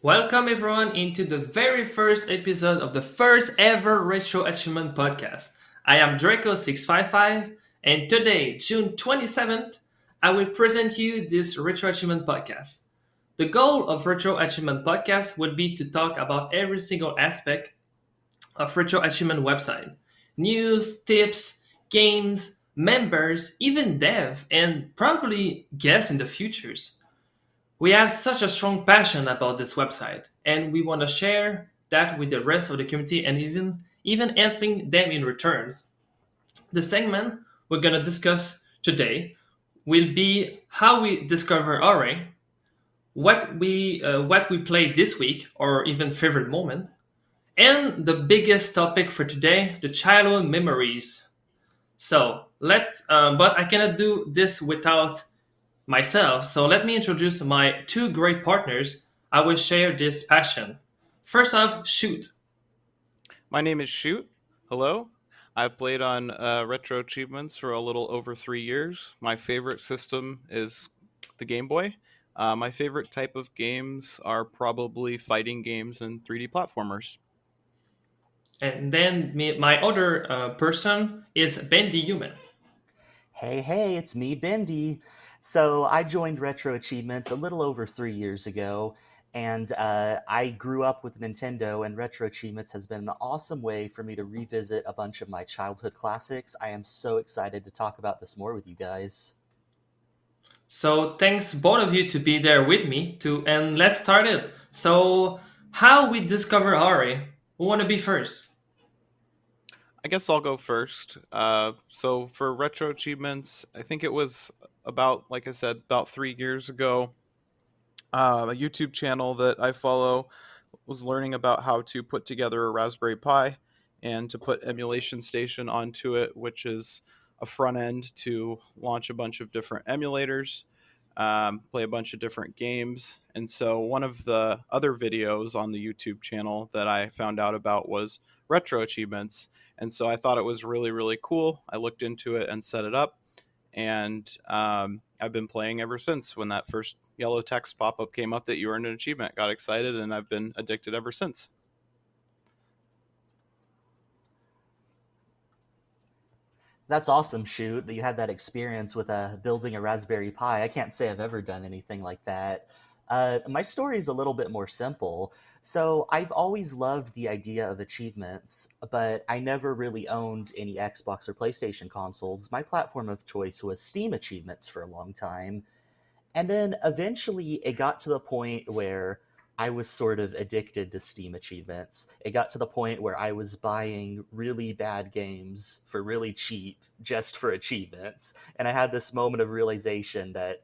Welcome everyone into the very first episode of the first ever Retro Achievement podcast. I am Draco655 and today, June 27th, I will present you this Retro Achievement podcast. The goal of Retro Achievement podcast would be to talk about every single aspect of Retro Achievement website. News, tips, games, members, even dev, and probably guests in the futures. We have such a strong passion about this website, and we want to share that with the rest of the community and even helping them in returns. The segment we're gonna discuss today will be how we discover RA, what we played this week or even favorite moment, and the biggest topic for today, the childhood memories. But I cannot do this without myself. So let me introduce my two great partners. I will share this passion. First off, shoot. My name is Shoot. Hello. I've played on Retro Achievements for a little over 3 years. My favorite system is the Game Boy. My favorite type of games are probably fighting games and 3D platformers. And then my other person is Bendy Human. Hey, it's me, Bendy. So I joined Retro Achievements a little over 3 years ago, and I grew up with Nintendo, and Retro Achievements has been an awesome way for me to revisit a bunch of my childhood classics. I am so excited to talk about this more with you guys. So thanks both of you to be there with me too. And let's start it. So how we discover Ari? Who want to be first? I guess I'll go first. So for Retro Achievements, I think it was about, like I said, about 3 years ago. A YouTube channel that I follow was learning about how to put together a Raspberry Pi and to put Emulation Station onto it, which is a front end to launch a bunch of different emulators, play a bunch of different games. And so one of the other videos on the YouTube channel that I found out about was Retro Achievements. And so I thought it was really, really cool. I looked into it and set it up. And I've been playing ever since. When that first yellow text pop-up came up that you earned an achievement, got excited, and I've been addicted ever since. That's awesome, Shoot, that you had that experience with building a Raspberry Pi. I can't say I've ever done anything like that. My story is a little bit more simple. So I've always loved the idea of achievements, but I never really owned any Xbox or PlayStation consoles. My platform of choice was Steam Achievements for a long time. And then eventually it got to the point where I was sort of addicted to Steam achievements. It got to the point where I was buying really bad games for really cheap just for achievements. And I had this moment of realization that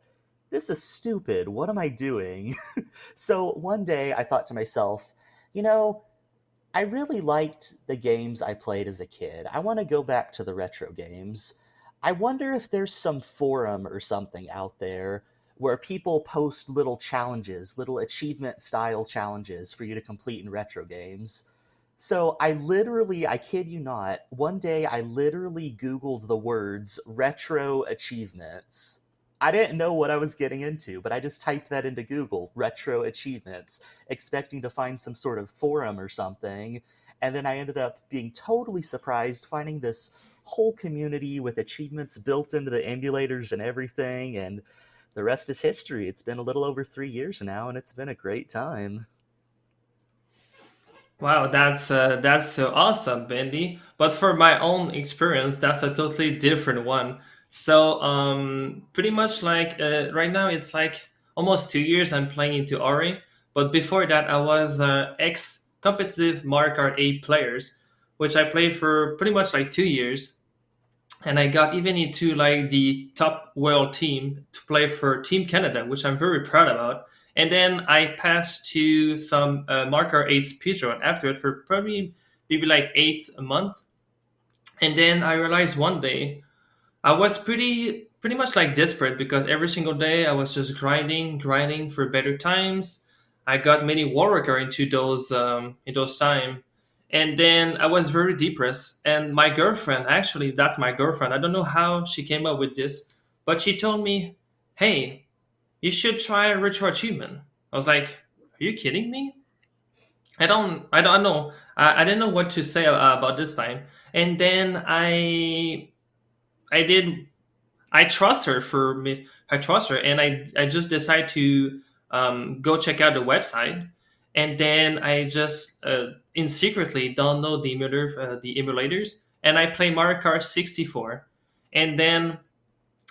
this is stupid. What am I doing? So one day I thought to myself, you know, I really liked the games I played as a kid. I want to go back to the retro games. I wonder if there's some forum or something out there where people post little challenges, little achievement style challenges for you to complete in retro games. So I kid you not, one day I literally Googled the words retro achievements. I didn't know what I was getting into, but I just typed that into Google, retro achievements, expecting to find some sort of forum or something. And then I ended up being totally surprised finding this whole community with achievements built into the emulators and everything. And the rest is history. It's been a little over 3 years now, and it's been a great time. Wow, that's so awesome, Bendy. But for my own experience, that's a totally different one. So pretty much like right now, it's like almost 2 years I'm playing into Ori. But before that, I was ex competitive Mario Kart 8 players, which I played for pretty much like 2 years. And I got even into like the top world team to play for Team Canada, which I'm very proud about. And then I passed to some Marker 8 speedrun after it for probably maybe like 8 months. And then I realized one day I was pretty much like desperate because every single day I was just grinding for better times. I got many warrior into those in those time, and then I was very depressed. And my girlfriend, actually, that's my girlfriend. I don't know how she came up with this, but she told me, "Hey, you should try retro achievement." I was like, are you kidding me? I don't know. I didn't know what to say about this time. And then I did I trust her for me. I trust her, and I just decide to go check out the website, and then I just in secretly download the emulators, and I play Mario Kart 64, and then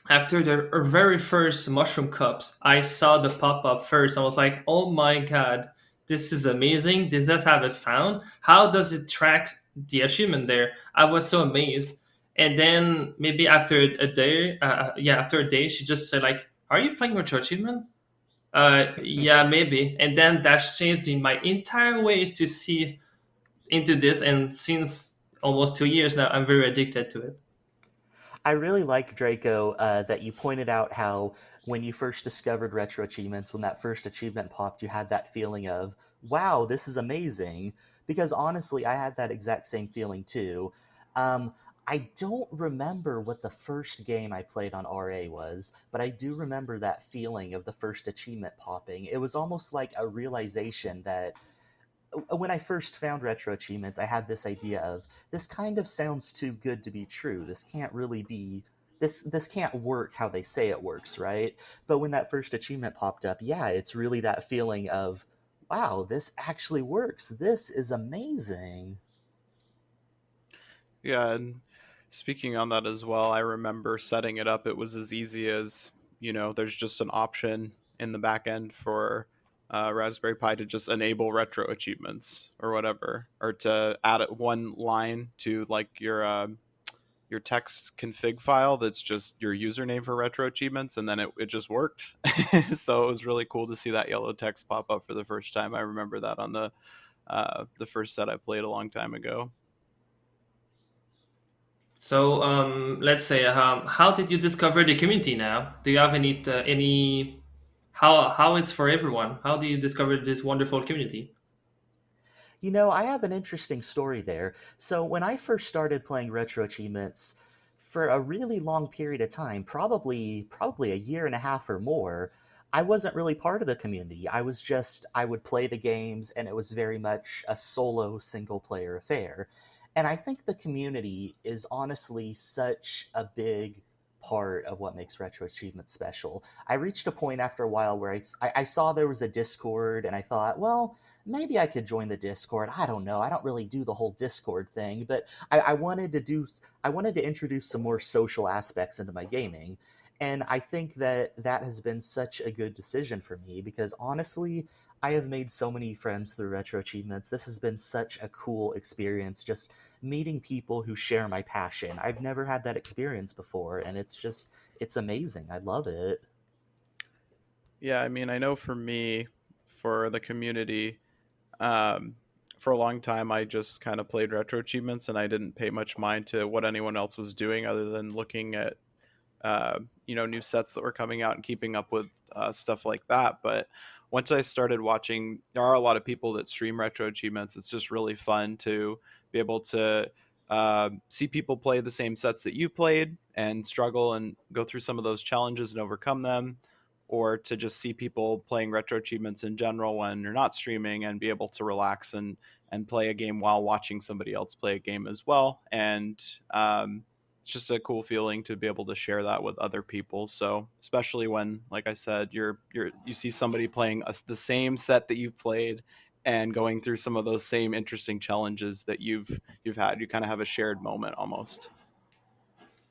after the very first mushroom cups, I saw the pop up first. I was like, oh my god, this is amazing. Does that have a sound? How does it track the achievement there? I was so amazed. And then maybe after a day, after a day, she just said like, "Are you playing Retro Achievement?" Yeah, maybe. And then that's changed in my entire ways to see into this. And since almost 2 years now, I'm very addicted to it. I really like, Draco, that you pointed out how when you first discovered retro achievements, when that first achievement popped, you had that feeling of, wow, this is amazing. Because honestly, I had that exact same feeling too. Um, I don't remember what the first game I played on RA was, but I do remember that feeling of the first achievement popping. It was almost like a realization that when I first found retro achievements, I had this idea of this kind of sounds too good to be true. This can't really be this can't work how they say it works, right? But when that first achievement popped up, yeah, it's really that feeling of wow, this actually works. This is amazing. Yeah, and speaking on that as well, I remember setting it up. It was as easy as, there's just an option in the back end for Raspberry Pi to just enable retro achievements or whatever, or to add one line to like your text config file that's just your username for retro achievements, and then it just worked. So it was really cool to see that yellow text pop up for the first time. I remember that on the first set I played a long time ago. So let's say, how did you discover the community now? Do you have any how it's for everyone? How do you discover this wonderful community? You know, I have an interesting story there. So, when I first started playing Retro Achievements, for a really long period of time, probably a year and a half or more, I wasn't really part of the community. I would play the games and it was very much a solo single player affair. And I think the community is honestly such a big part of what makes Retro Achievement special. I reached a point after a while where I saw there was a Discord and I thought, well, maybe I could join the Discord. I don't know. I don't really do the whole Discord thing, but I wanted to I wanted to introduce some more social aspects into my gaming. And I think that that has been such a good decision for me because honestly, I have made so many friends through Retro Achievements. This has been such a cool experience just meeting people who share my passion. I've never had that experience before and it's amazing. I love it. Yeah, I mean, I know for me, for the community, um, for a long time, I just kind of played retro achievements and I didn't pay much mind to what anyone else was doing other than looking at, new sets that were coming out and keeping up with stuff like that. But once I started watching, there are a lot of people that stream retro achievements. It's just really fun to be able to see people play the same sets that you played and struggle and go through some of those challenges and overcome them, or to just see people playing retro achievements in general when you're not streaming and be able to relax and play a game while watching somebody else play a game as well. And it's just a cool feeling to be able to share that with other people. So especially when, like I said, you see somebody playing the same set that you've played and going through some of those same interesting challenges that you've had, you kind of have a shared moment almost.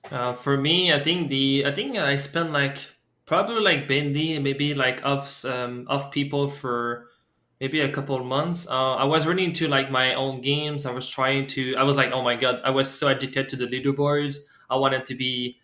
For me, I think I spent like probably like Bendy, maybe like of people for maybe a couple of months. I was really into like my own games. I was like, oh my god, I was so addicted to the leaderboards. I wanted to be,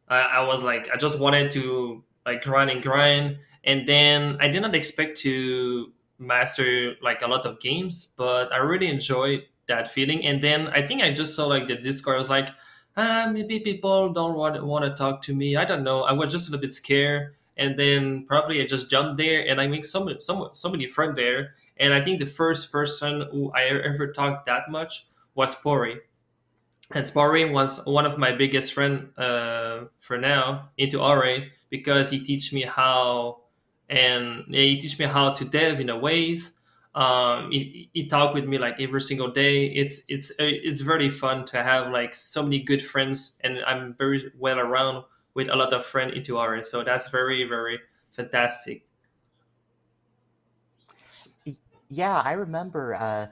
I was like, I just wanted to like grind and grind. And then I did not expect to master like a lot of games, but I really enjoyed that feeling. And then I think I just saw like the Discord. I was like, maybe people don't want to talk to me. I don't know. I was just a little bit scared, and then probably I just jumped there, and I make so many friends there. And I think the first person who I ever talked that much was Pori. And Pori was one of my biggest friend for now into RA because he teach me how. and he teach me how to dev in a ways. He talk with me like every single day. It's very fun to have like so many good friends, and I'm very well around with a lot of friends into ours. So that's very fantastic. Yeah, I remember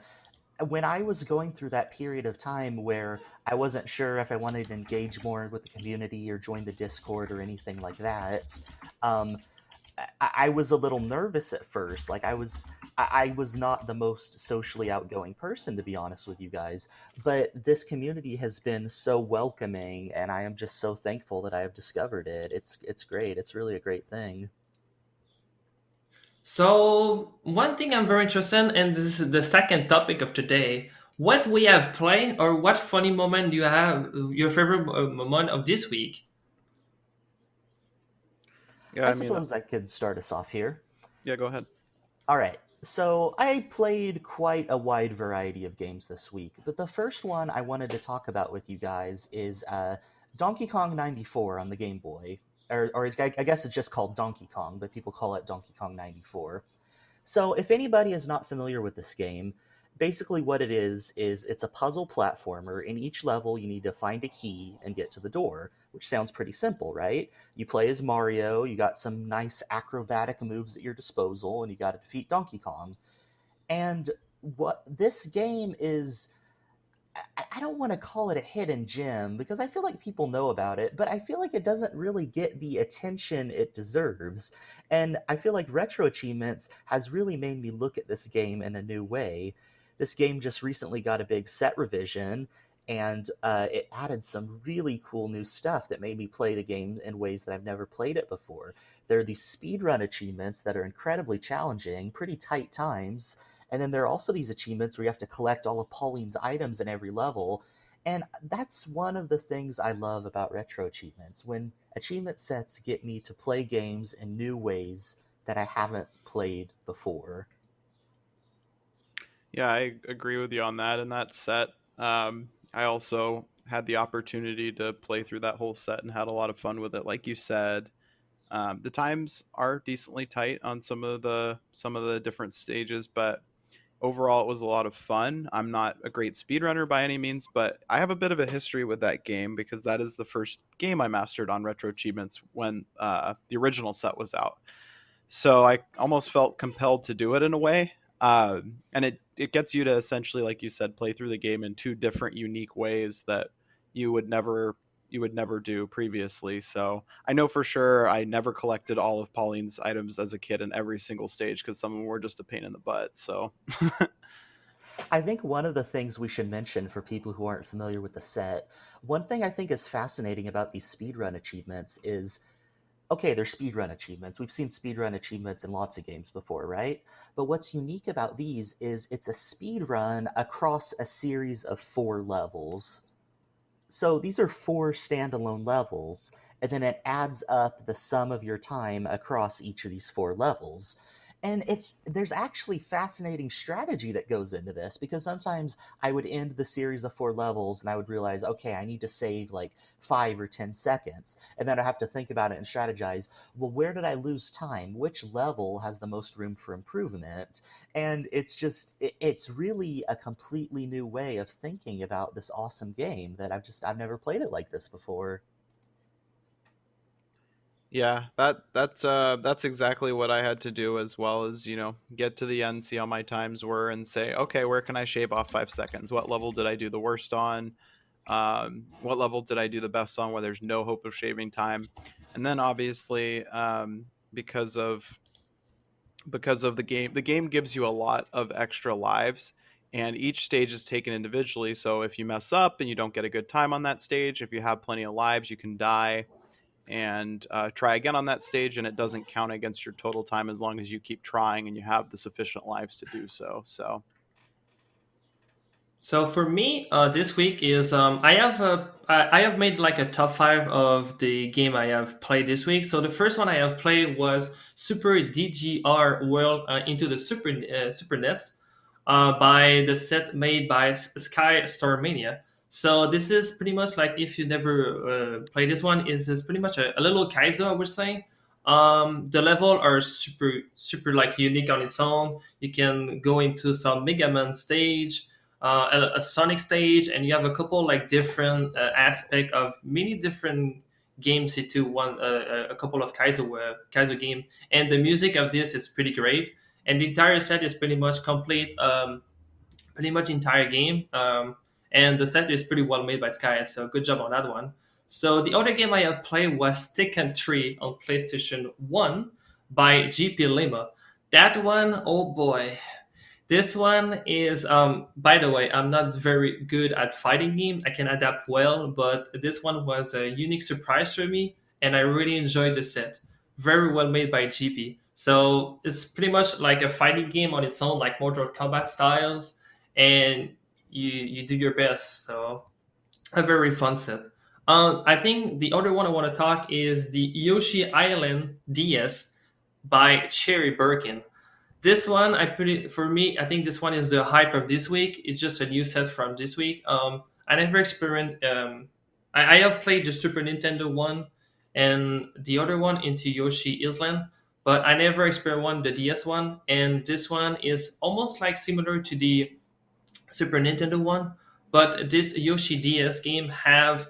when I was going through that period of time where I wasn't sure if I wanted to engage more with the community or join the Discord or anything like that. Um, I was a little nervous at first. Like I was not the most socially outgoing person, to be honest with you guys. But this community has been so welcoming, and I am just so thankful that I have discovered it. It's great. It's really a great thing. So one thing I'm very interested in, and this is the second topic of today, what we have played or what funny moment do you have, your favorite moment of this week? Yeah, I I mean, suppose I could start us off here. yeah, go ahead. All right. So I played quite a wide variety of games this week, but the first one I wanted to talk about with you guys is Donkey Kong 94 on the Game Boy. Or I guess it's just called Donkey Kong, but people call it Donkey Kong 94. So, if anybody is not familiar with this game, basically what it is it's a puzzle platformer. In each level, you need to find a key and get to the door, which sounds pretty simple, right? You play as Mario, you got some nice acrobatic moves at your disposal, and you got to defeat Donkey Kong. And what this game is, I don't want to call it a hidden gem because I feel like people know about it, but I feel like it doesn't really get the attention it deserves. And I feel like Retro Achievements has really made me look at this game in a new way. This game just recently got a big set revision, and it added some really cool new stuff that made me play the game in ways that I've never played it before. There are these speedrun achievements that are incredibly challenging, pretty tight times, and then there are also these achievements where you have to collect all of Pauline's items in every level. And that's one of the things I love about retro achievements. When achievement sets get me to play games in new ways that I haven't played before. Yeah, I agree with you on that. And that set, I also had the opportunity to play through that whole set and had a lot of fun with it. Like you said, the times are decently tight on some of the different stages, but overall it was a lot of fun. I'm not a great speedrunner by any means, but I have a bit of a history with that game because that is the first game I mastered on Retro Achievements when the original set was out. So I almost felt compelled to do it in a way. And it gets you to essentially, like you said, play through the game in two different unique ways that you would never you would never do previously. So I know for sure I never collected all of Pauline's items as a kid in every single stage because some of them were just a pain in the butt. So I think one of the things we should mention for people who aren't familiar with the set, one thing I think is fascinating about these speedrun achievements is okay, they're speedrun achievements. We've seen speedrun achievements in lots of games before, right? But what's unique about these is it's a speedrun across a series of 4 levels. So these are 4 standalone levels, and then it adds up the sum of your time across each of these 4 levels. And there's actually fascinating strategy that goes into this because sometimes I would end the series of 4 levels and I would realize, okay, I need to save like 5 or 10 seconds. And then I have to think about it and strategize, well, where did I lose time? Which level has the most room for improvement? And it's really a completely new way of thinking about this awesome game that I've never played it like this before. yeah, that's exactly what I had to do as well as, get to the end, see how my times were and say, okay, where can I shave off 5 seconds? What level did I do the worst on? What level did I do the best on where there's no hope of shaving time? And then obviously, because of the game gives you a lot of extra lives, and each stage is taken individually. So if you mess up and you don't get a good time on that stage, if you have plenty of lives, you can die and try again on that stage, and it doesn't count against your total time as long as you keep trying and you have the sufficient lives to do so. So So for me, this week is I have made like a top five of the game I have played this week. So the first one I have played was Super DGR World into the Super NES by the set made by Sky Star Mania. So this is pretty much like if you never played this one, is pretty much a little Kaizo I would say. The level are super like unique on its own. You can go into some Mega Man stage, a Sonic stage, and you have a couple like different aspect of many different games into one. A couple of Kaizo game, and the music of this is pretty great. And the entire set is pretty much complete. Pretty much entire game. And the set is pretty well made by Sky, so good job on that one. So the other game I have played was Tekken 3 on PlayStation 1 by GP Lima. That one, oh boy, this one is, by the way, I'm not very good at fighting game. I can adapt well, but this one was a unique surprise for me, and I really enjoyed the set. Very well made by GP. So it's pretty much like a fighting game on its own, like Mortal Kombat styles, and you do your best. So a very fun set. I think the other one I want to talk is the Yoshi Island DS by Cherry Birkin. This one, for me, I think this one is the hype of this week. It's just a new set from this week. I never experienced. I have played the Super Nintendo one and the other one into Yoshi Island, but I never experienced the DS one. And this one is almost like similar to the Super Nintendo one, but this Yoshi DS game have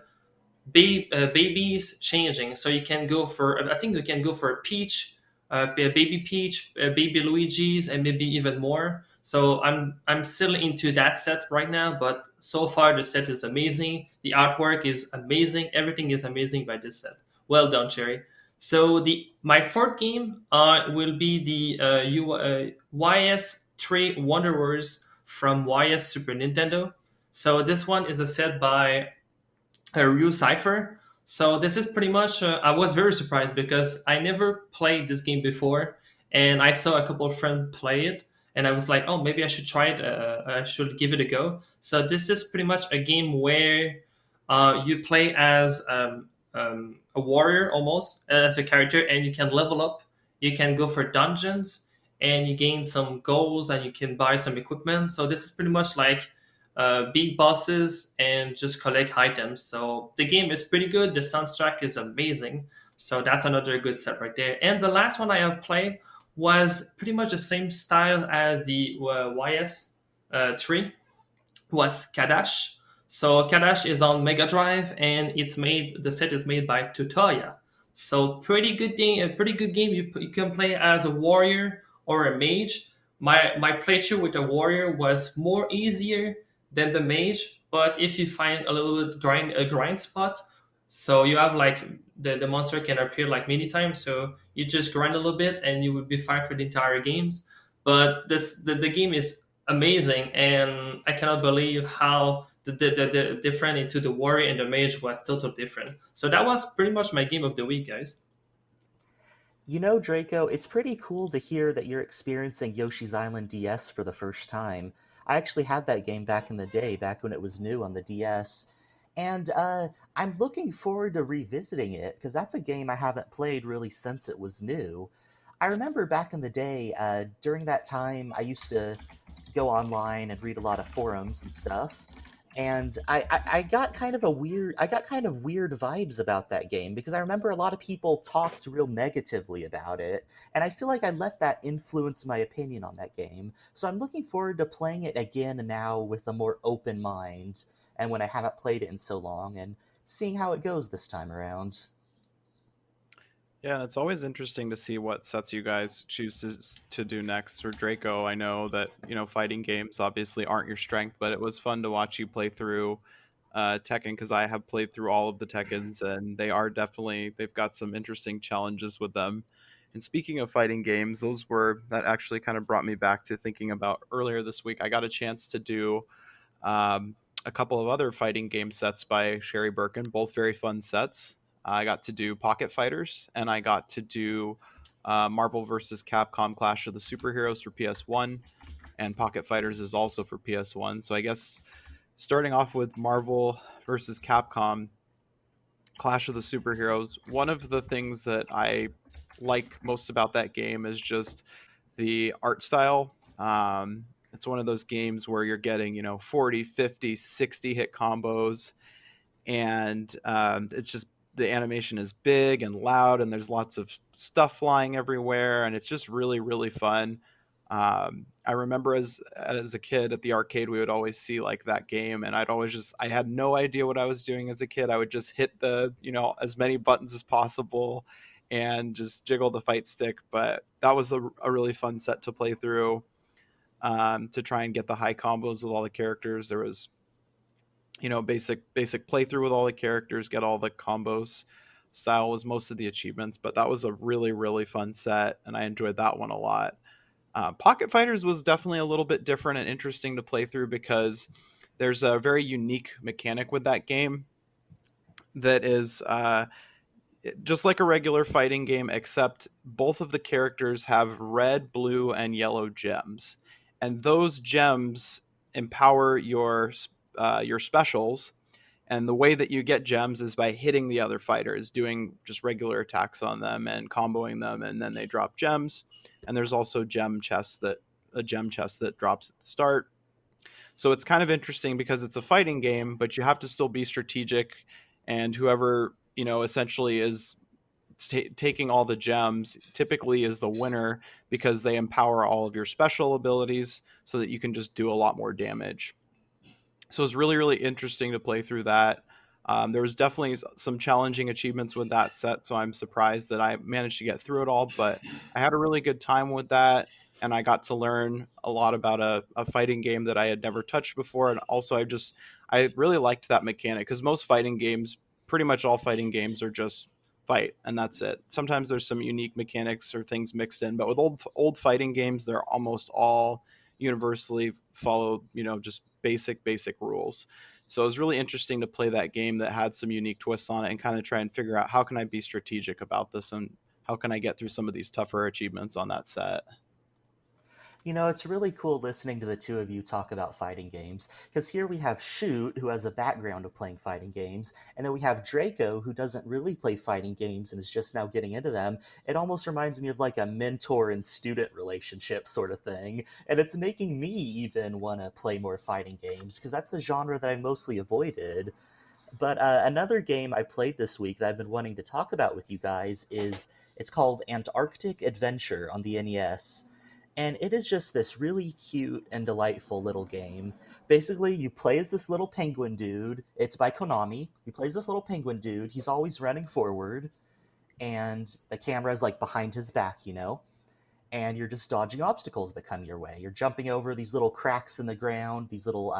babies changing. So you can go for, I think you can go for a Peach, a baby Peach, baby Luigi's, and maybe even more. So I'm still into that set right now, but so far the set is amazing. The artwork is amazing. Everything is amazing by this set. Well done, Cherry. So the my fourth game will be the YS3 Wanderers from YS Super Nintendo. So this one is a set by Ryu Cipher. So this is pretty much. I was very surprised because I never played this game before, and I saw a couple of friends play it, and I was like, oh, maybe I should try it. I should give it a go. So this is pretty much a game where you play as a warrior almost as a character, and you can level up. You can go for dungeons, and you gain some goals, and you can buy some equipment. So this is pretty much like beat bosses and just collect items. So the game is pretty good. The soundtrack is amazing. So that's another good set right there. And the last one I have played was pretty much the same style as the YS 3 was Kadash. So Kadash is on Mega Drive, and it's made. The set is made by Tutoya. So pretty good thing, a pretty good game. You can play as a warrior or a mage. My playthrough with the warrior was more easier than the mage, but if you find a little bit a grind spot, so you have like the monster can appear like many times, so you just grind a little bit and you will be fine for the entire games. But the game is amazing, and I cannot believe how the different into the warrior and the mage was totally different. So that was pretty much my game of the week, guys. You know, Draco, it's pretty cool to hear that you're experiencing Yoshi's Island DS for the first time. I actually had that game back in the day, back when it was new on the DS. And I'm looking forward to revisiting it, because that's a game I haven't played really since it was new. I remember back in the day, during that time, I used to go online and read a lot of forums and stuff. And I got kind of weird vibes about that game, because I remember a lot of people talked real negatively about it, and I feel like I let that influence my opinion on that game. So I'm looking forward to playing it again now with a more open mind, and when I haven't played it in so long, and seeing how it goes this time around. Yeah, it's always interesting to see what sets you guys choose to do next. For Draco, I know that fighting games obviously aren't your strength, but it was fun to watch you play through Tekken, because I have played through all of the Tekkens, and they've got some interesting challenges with them. And speaking of fighting games, that actually kind of brought me back to thinking about earlier this week. I got a chance to do a couple of other fighting game sets by Sherry Birkin, both very fun sets. I got to do Pocket Fighters, and I got to do Marvel vs. Capcom Clash of the Superheroes for PS1, and Pocket Fighters is also for PS1. So I guess starting off with Marvel vs. Capcom Clash of the Superheroes, one of the things that I like most about that game is just the art style. It's one of those games where you're getting 40, 50, 60 hit combos, and it's just the animation is big and loud, and there's lots of stuff flying everywhere, and it's just really really fun. I remember as a kid at the arcade, we would always see like that game, and I had no idea what I was doing as a kid. I would just hit the as many buttons as possible, and just jiggle the fight stick. But that was a really fun set to play through, to try and get the high combos with all the characters. There was basic playthrough with all the characters, get all the combos. Style was most of the achievements, but that was a really really fun set, and I enjoyed that one a lot. Pocket Fighters was definitely a little bit different and interesting to play through because there's a very unique mechanic with that game that is just like a regular fighting game, except both of the characters have red, blue, and yellow gems, and those gems empower your specials. And the way that you get gems is by hitting the other fighters, doing just regular attacks on them and comboing them, and then they drop gems. And there's also a gem chest that drops at the start. So it's kind of interesting because it's a fighting game, but you have to still be strategic. And whoever essentially is taking all the gems typically is the winner because they empower all of your special abilities so that you can just do a lot more damage. So it's really really interesting to play through that. There was definitely some challenging achievements with that set, so I'm surprised that I managed to get through it all. But I had a really good time with that, and I got to learn a lot about a fighting game that I had never touched before. And also, I really liked that mechanic because most fighting games, pretty much all fighting games, are just fight and that's it. Sometimes there's some unique mechanics or things mixed in, but with old fighting games, they're almost all universally follow just basic rules. So it was really interesting to play that game that had some unique twists on it and kind of try and figure out how can I be strategic about this and how can I get through some of these tougher achievements on that set. It's really cool listening to the two of you talk about fighting games, because here we have Shoot, who has a background of playing fighting games, and then we have Draco, who doesn't really play fighting games and is just now getting into them. It almost reminds me of like a mentor and student relationship sort of thing, and it's making me even want to play more fighting games, because that's a genre that I mostly avoided. But another game I played this week that I've been wanting to talk about with you guys is it's called Antarctic Adventure on the NES. And it is just this really cute and delightful little game. Basically, you play as this little penguin dude. It's by Konami. You play as this little penguin dude. He's always running forward, and the camera is like behind his back. And you're just dodging obstacles that come your way. You're jumping over these little cracks in the ground, these little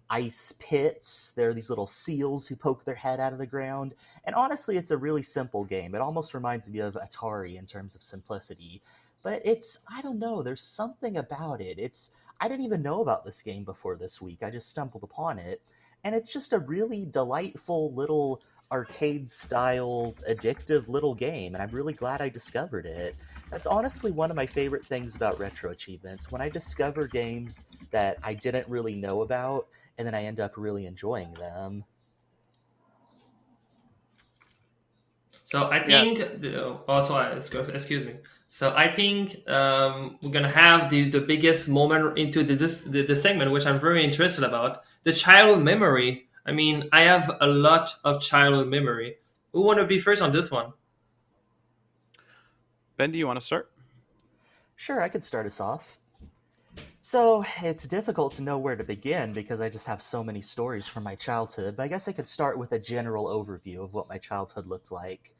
ice pits. There are these little seals who poke their head out of the ground. And honestly, it's a really simple game. It almost reminds me of Atari in terms of simplicity. But I don't know, there's something about it. I didn't even know about this game before this week. I just stumbled upon it. And it's just a really delightful little arcade style addictive little game, and I'm really glad I discovered it. That's honestly one of my favorite things about retro achievements, when I discover games that I didn't really know about and then I end up really enjoying them. So I Yeah, think also excuse me. So I think we're gonna have the biggest moment into the segment, which I'm very interested about, the childhood memory. I mean, I have a lot of childhood memory. Who want to be first on this one? Ben, do you want to start? Sure, I could start us off. So, it's difficult to know where to begin because I just have so many stories from my childhood, but I guess I could start with a general overview of what my childhood looked like.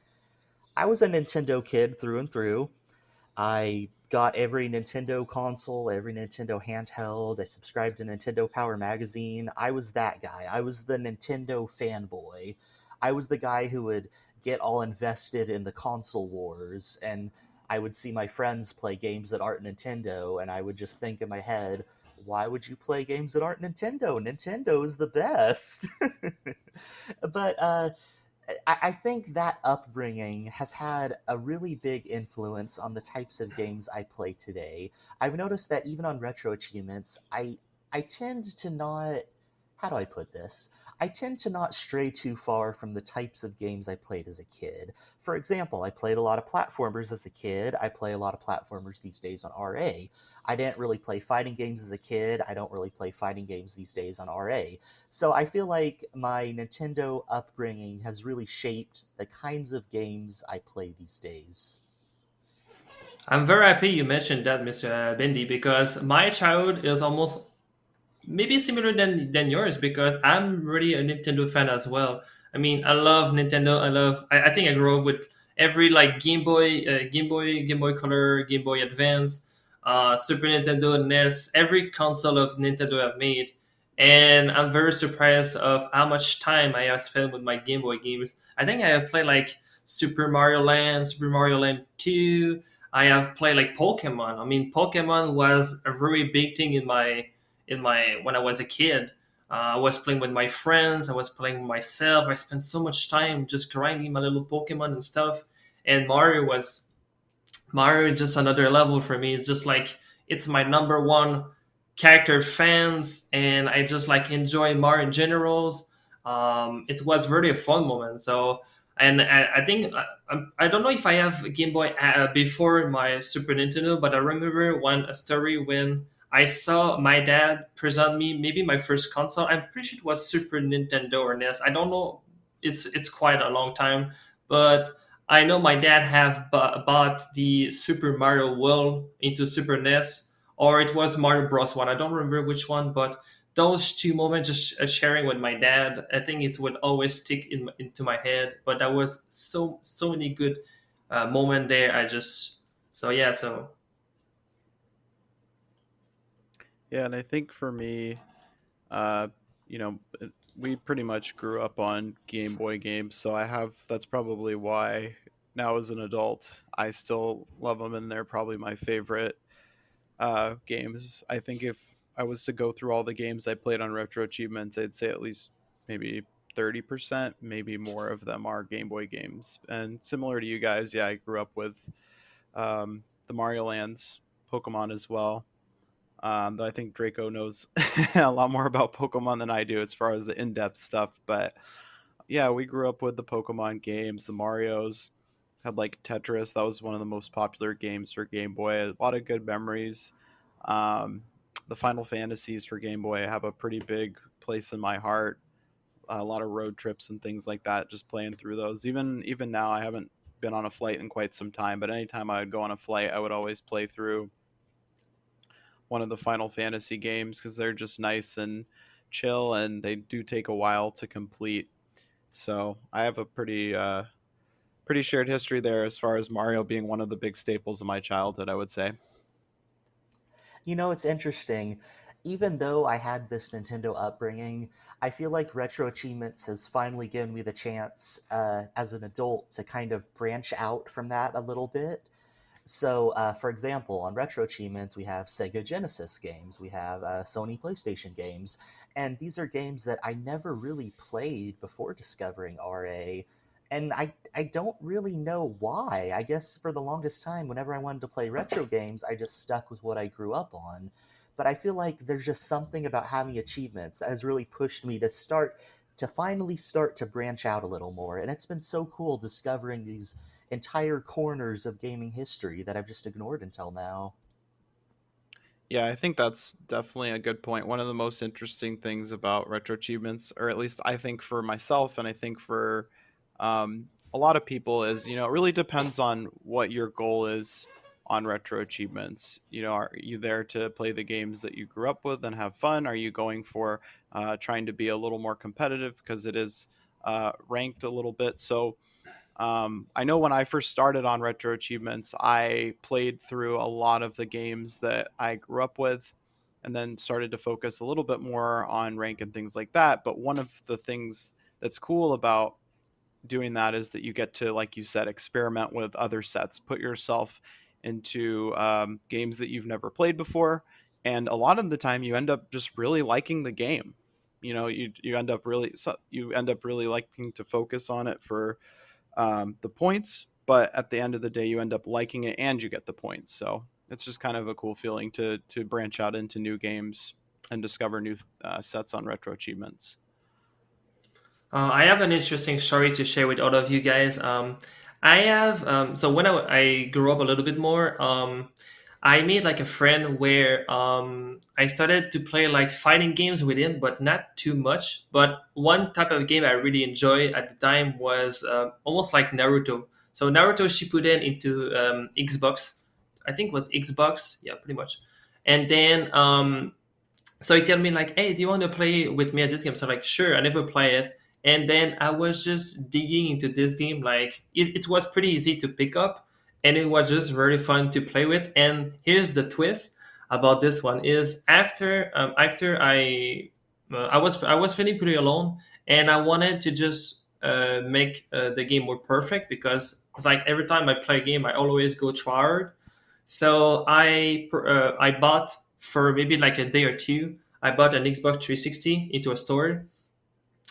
I was a Nintendo kid through and through. I got every Nintendo console, every Nintendo handheld. I subscribed to Nintendo Power Magazine. I was that guy. I was the Nintendo fanboy. I was the guy who would get all invested in the console wars, and I would see my friends play games that aren't Nintendo, and I would just think in my head, why would you play games that aren't Nintendo? Nintendo is the best. But I think that upbringing has had a really big influence on the types of games I play today. I've noticed that even on retro achievements, I tend to not, how do I put this? I tend to not stray too far from the types of games I played as a kid. For example, I played a lot of platformers as a kid. I play a lot of platformers these days on RA. I didn't really play fighting games as a kid. I don't really play fighting games these days on RA. So I feel like my Nintendo upbringing has really shaped the kinds of games I play these days. I'm very happy you mentioned that, Mr. Bendy, because my childhood is almost maybe similar than yours because I'm really a Nintendo fan as well. I mean, I love Nintendo. I think I grew up with every like Game Boy Color, Game Boy Advance, Super Nintendo, NES, every console of Nintendo I've made, and I'm very surprised of how much time I have spent with my Game Boy games. I think I have played like Super Mario Land, Super Mario Land 2. I have played like Pokemon. I mean, Pokemon was a very big thing in my when I was a kid. I was playing with my friends. I was playing myself. I spent so much time just grinding my little Pokemon and stuff. And Mario is just another level for me. It's just like it's my number one character fans, and I just like enjoy Mario in generals. It was really a fun moment. So, and I think I don't know if I have a Game Boy before my Super Nintendo, but I remember one a story when I saw my dad present me maybe my first console. I'm pretty sure it was Super Nintendo or NES. I don't know. It's quite a long time, but I know my dad have bought the Super Mario World into Super NES, or it was Mario Bros. One. I don't remember which one, but those two moments just sharing with my dad, I think it would always stick into my head. But that was so many good moment there. I just so yeah so Yeah, and I think for me, uh, you know, we pretty much grew up on Game Boy games, so I have that's probably why now as an adult I still love them, and they're probably my favorite games. I think if I was to go through all the games I played on Retro Achievements, I'd say at least maybe 30%, maybe more of them are Game Boy games. And similar to you guys, yeah, I grew up with the Mario Lands, Pokemon as well. Though I think Draco knows a lot more about Pokemon than I do as far as the in depth stuff. But yeah, we grew up with the Pokemon games, the Marios, had like Tetris. That was one of the most popular games for Game Boy. A lot of good memories. Um, the Final Fantasies for Game Boy have a pretty big place in my heart. A lot of road trips and things like that. Just playing through those. Even now, I haven't been on a flight in quite some time. But anytime I would go on a flight, I would always play through one of the Final Fantasy games because they're just nice and chill, and they do take a while to complete. So I have a pretty shared history there as far as Mario being one of the big staples of my childhood, I would say. You know, it's interesting. Even though I had this Nintendo upbringing, I feel like Retro Achievements has finally given me the chance as an adult to kind of branch out from that a little bit. So, for example, on Retro Achievements, we have Sega Genesis games, we have Sony PlayStation games, and these are games that I never really played before discovering RA. And I don't really know why. I guess for the longest time, whenever I wanted to play retro games, I just stuck with what I grew up on. But I feel like there's just something about having achievements that has really pushed me to finally start to branch out a little more. And it's been so cool discovering these entire corners of gaming history that I've just ignored until now. Yeah, I think that's definitely a good point. One of the most interesting things about retro achievements, or at least I think for myself, and I think for a lot of people, is it really depends on what your goal is on retro achievements. Are you there to play the games that you grew up with and have fun? Are you going for trying to be a little more competitive because it is ranked a little bit? So I know when I first started on Retro Achievements, I played through a lot of the games that I grew up with and then started to focus a little bit more on rank and things like that. But one of the things that's cool about doing that is that you get to, like you said, experiment with other sets, put yourself into games that you've never played before. And a lot of the time, you end up just really liking the game. You end up really liking to focus on it for the points, but at the end of the day, you end up liking it and you get the points. So it's just kind of a cool feeling to branch out into new games and discover new sets on retro achievements. I have an interesting story to share with all of you guys. I have so when I grew up a little bit more, I made like a friend where I started to play like fighting games with him, but not too much. But one type of game I really enjoyed at the time was almost like Naruto. So Naruto Shippuden into Xbox. I think with Xbox, yeah, pretty much. And then so he told me like, "Hey, do you want to play with me at this game?" So I'm like, sure. I never play it, and then I was just digging into this game. Like it was pretty easy to pick up, and it was just very fun to play with. And here's the twist about this one: is after I was feeling pretty alone, and I wanted to just make the game more perfect because it's like every time I play a game, I always go try hard. So I bought for maybe like a day or two. I bought an Xbox 360 into a store,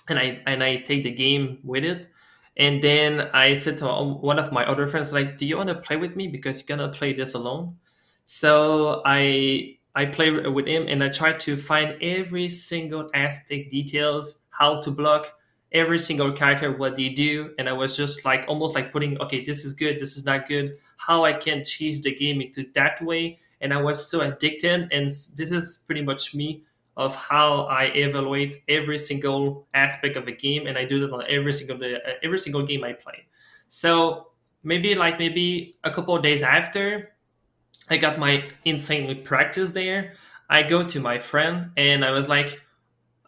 and I take the game with it. And then I said to one of my other friends, like, "Do you want to play with me? Because you cannot play this alone." So I play with him, and I try to find every single aspect, details, how to block every single character, what they do, and I was just like almost like putting, okay, this is good, this is not good, how I can change the game into that way, and I was so addicted, and this is pretty much me of how I evaluate every single aspect of a game, and I do that on every single game I play. So maybe a couple of days after I got my insanely practice there, I go to my friend and I was like,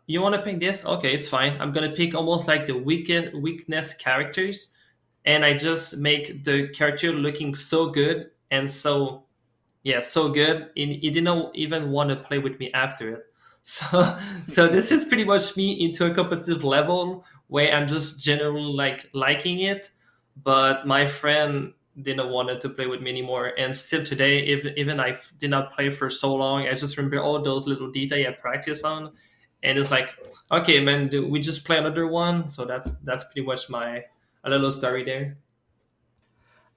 "You want to pick this? Okay, it's fine. I'm gonna pick almost like the weakness characters, and I just make the character looking so good and so yeah, so good. He didn't even want to play with me after it. So this is pretty much me into a competitive level where I'm just generally like liking it, but my friend didn't want to play with me anymore. And still today, if even I did not play for so long, I just remember all those little details I practice on, and it's like, okay, man, do we just play another one? So that's pretty much my a little story there.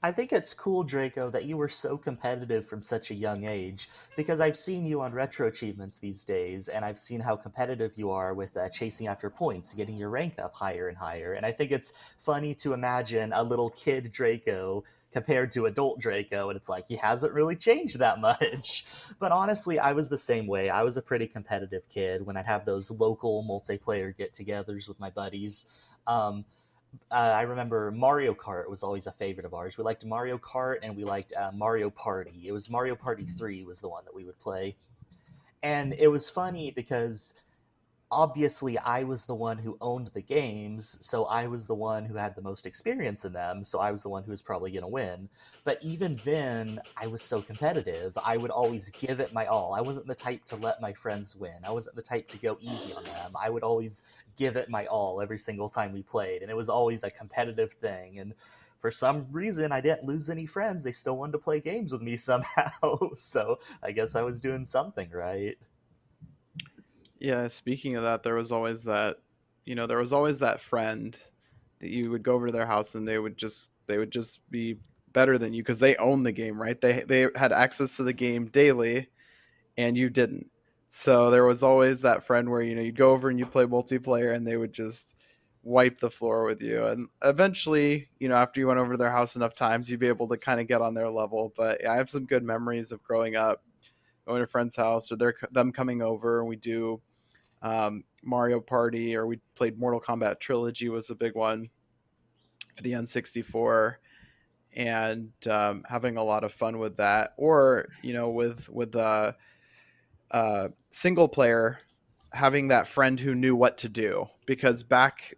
I think it's cool, Draco, that you were so competitive from such a young age, because I've seen you on Retro Achievements these days, and I've seen how competitive you are with chasing after points, getting your rank up higher and higher. And I think it's funny to imagine a little kid Draco compared to adult Draco, and it's like he hasn't really changed that much. But honestly, I was the same way. I was a pretty competitive kid when I'd have those local multiplayer get togethers with my buddies. Um, I remember Mario Kart was always a favorite of ours. We liked Mario Kart and we liked Mario Party. It was Mario Party 3 was the one that we would play. And it was funny because obviously I was the one who owned the games, so I was the one who had the most experience in them, so I was the one who was probably going to win. But even then, I was so competitive. I would always give it my all. I wasn't the type to let my friends win. I wasn't the type to go easy on them. I would always give it my all every single time we played, and it was always a competitive thing. And for some reason, I didn't lose any friends. They still wanted to play games with me somehow. So I guess I was doing something right. Yeah, speaking of that, there was always that, there was always that friend that you would go over to their house and they would just be better than you because they own the game, right? They had access to the game daily and you didn't. So there was always that friend where you'd go over and you play multiplayer and they would just wipe the floor with you. And eventually, after you went over to their house enough times, you'd be able to kind of get on their level. But yeah, I have some good memories of growing up, going to a friend's house or them coming over and we do Mario Party, or we played Mortal Kombat Trilogy was a big one for the N64, and having a lot of fun with that. Or with single player, having that friend who knew what to do, because back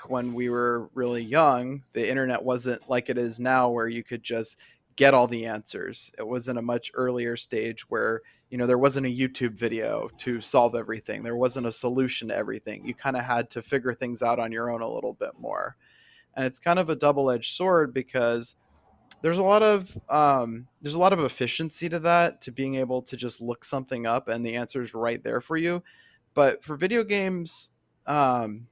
when we were really young, the internet wasn't like it is now where you could just get all the answers. It was in a much earlier stage where there wasn't a YouTube video to solve everything. There wasn't a solution to everything. You kind of had to figure things out on your own a little bit more. And it's kind of a double-edged sword because there's a lot of efficiency to that, to being able to just look something up and the answer is right there for you. But for video games, um,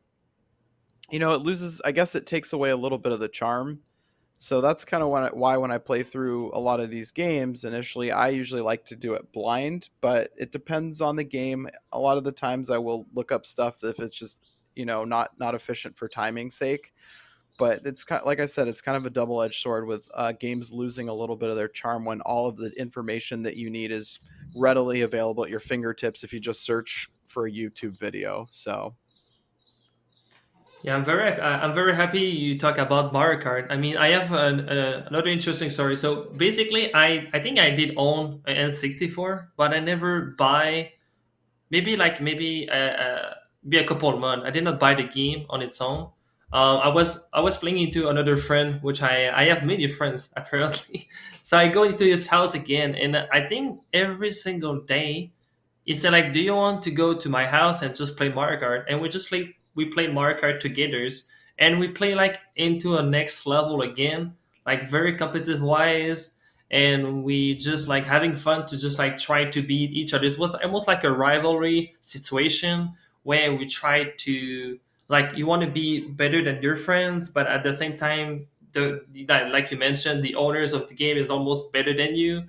it loses. I guess it takes away a little bit of the charm. So that's kind of why when I play through a lot of these games, initially I usually like to do it blind, but it depends on the game. A lot of the times I will look up stuff if it's just not efficient for timing's sake. But it's kind like I said, it's kind of a double edged sword with games losing a little bit of their charm when all of the information that you need is readily available at your fingertips if you just search for a YouTube video. So Yeah, I'm very happy you talk about Mario Kart. I mean, I have another interesting story. So basically, I think I did own an N64, but I never buy. Maybe a couple of months. I did not buy the game on its own. I was playing into another friend, which I have many friends apparently. So I go into his house again, and I think every single day he said like, "Do you want to go to my house and just play Mario Kart?" And we play Mario Kart together, and we play like into a next level again, like very competitive wise, and we just like having fun to just like try to beat each other. It was almost like a rivalry situation where we try to like you want to be better than your friends, but at the same time, like you mentioned, the owners of the game is almost better than you.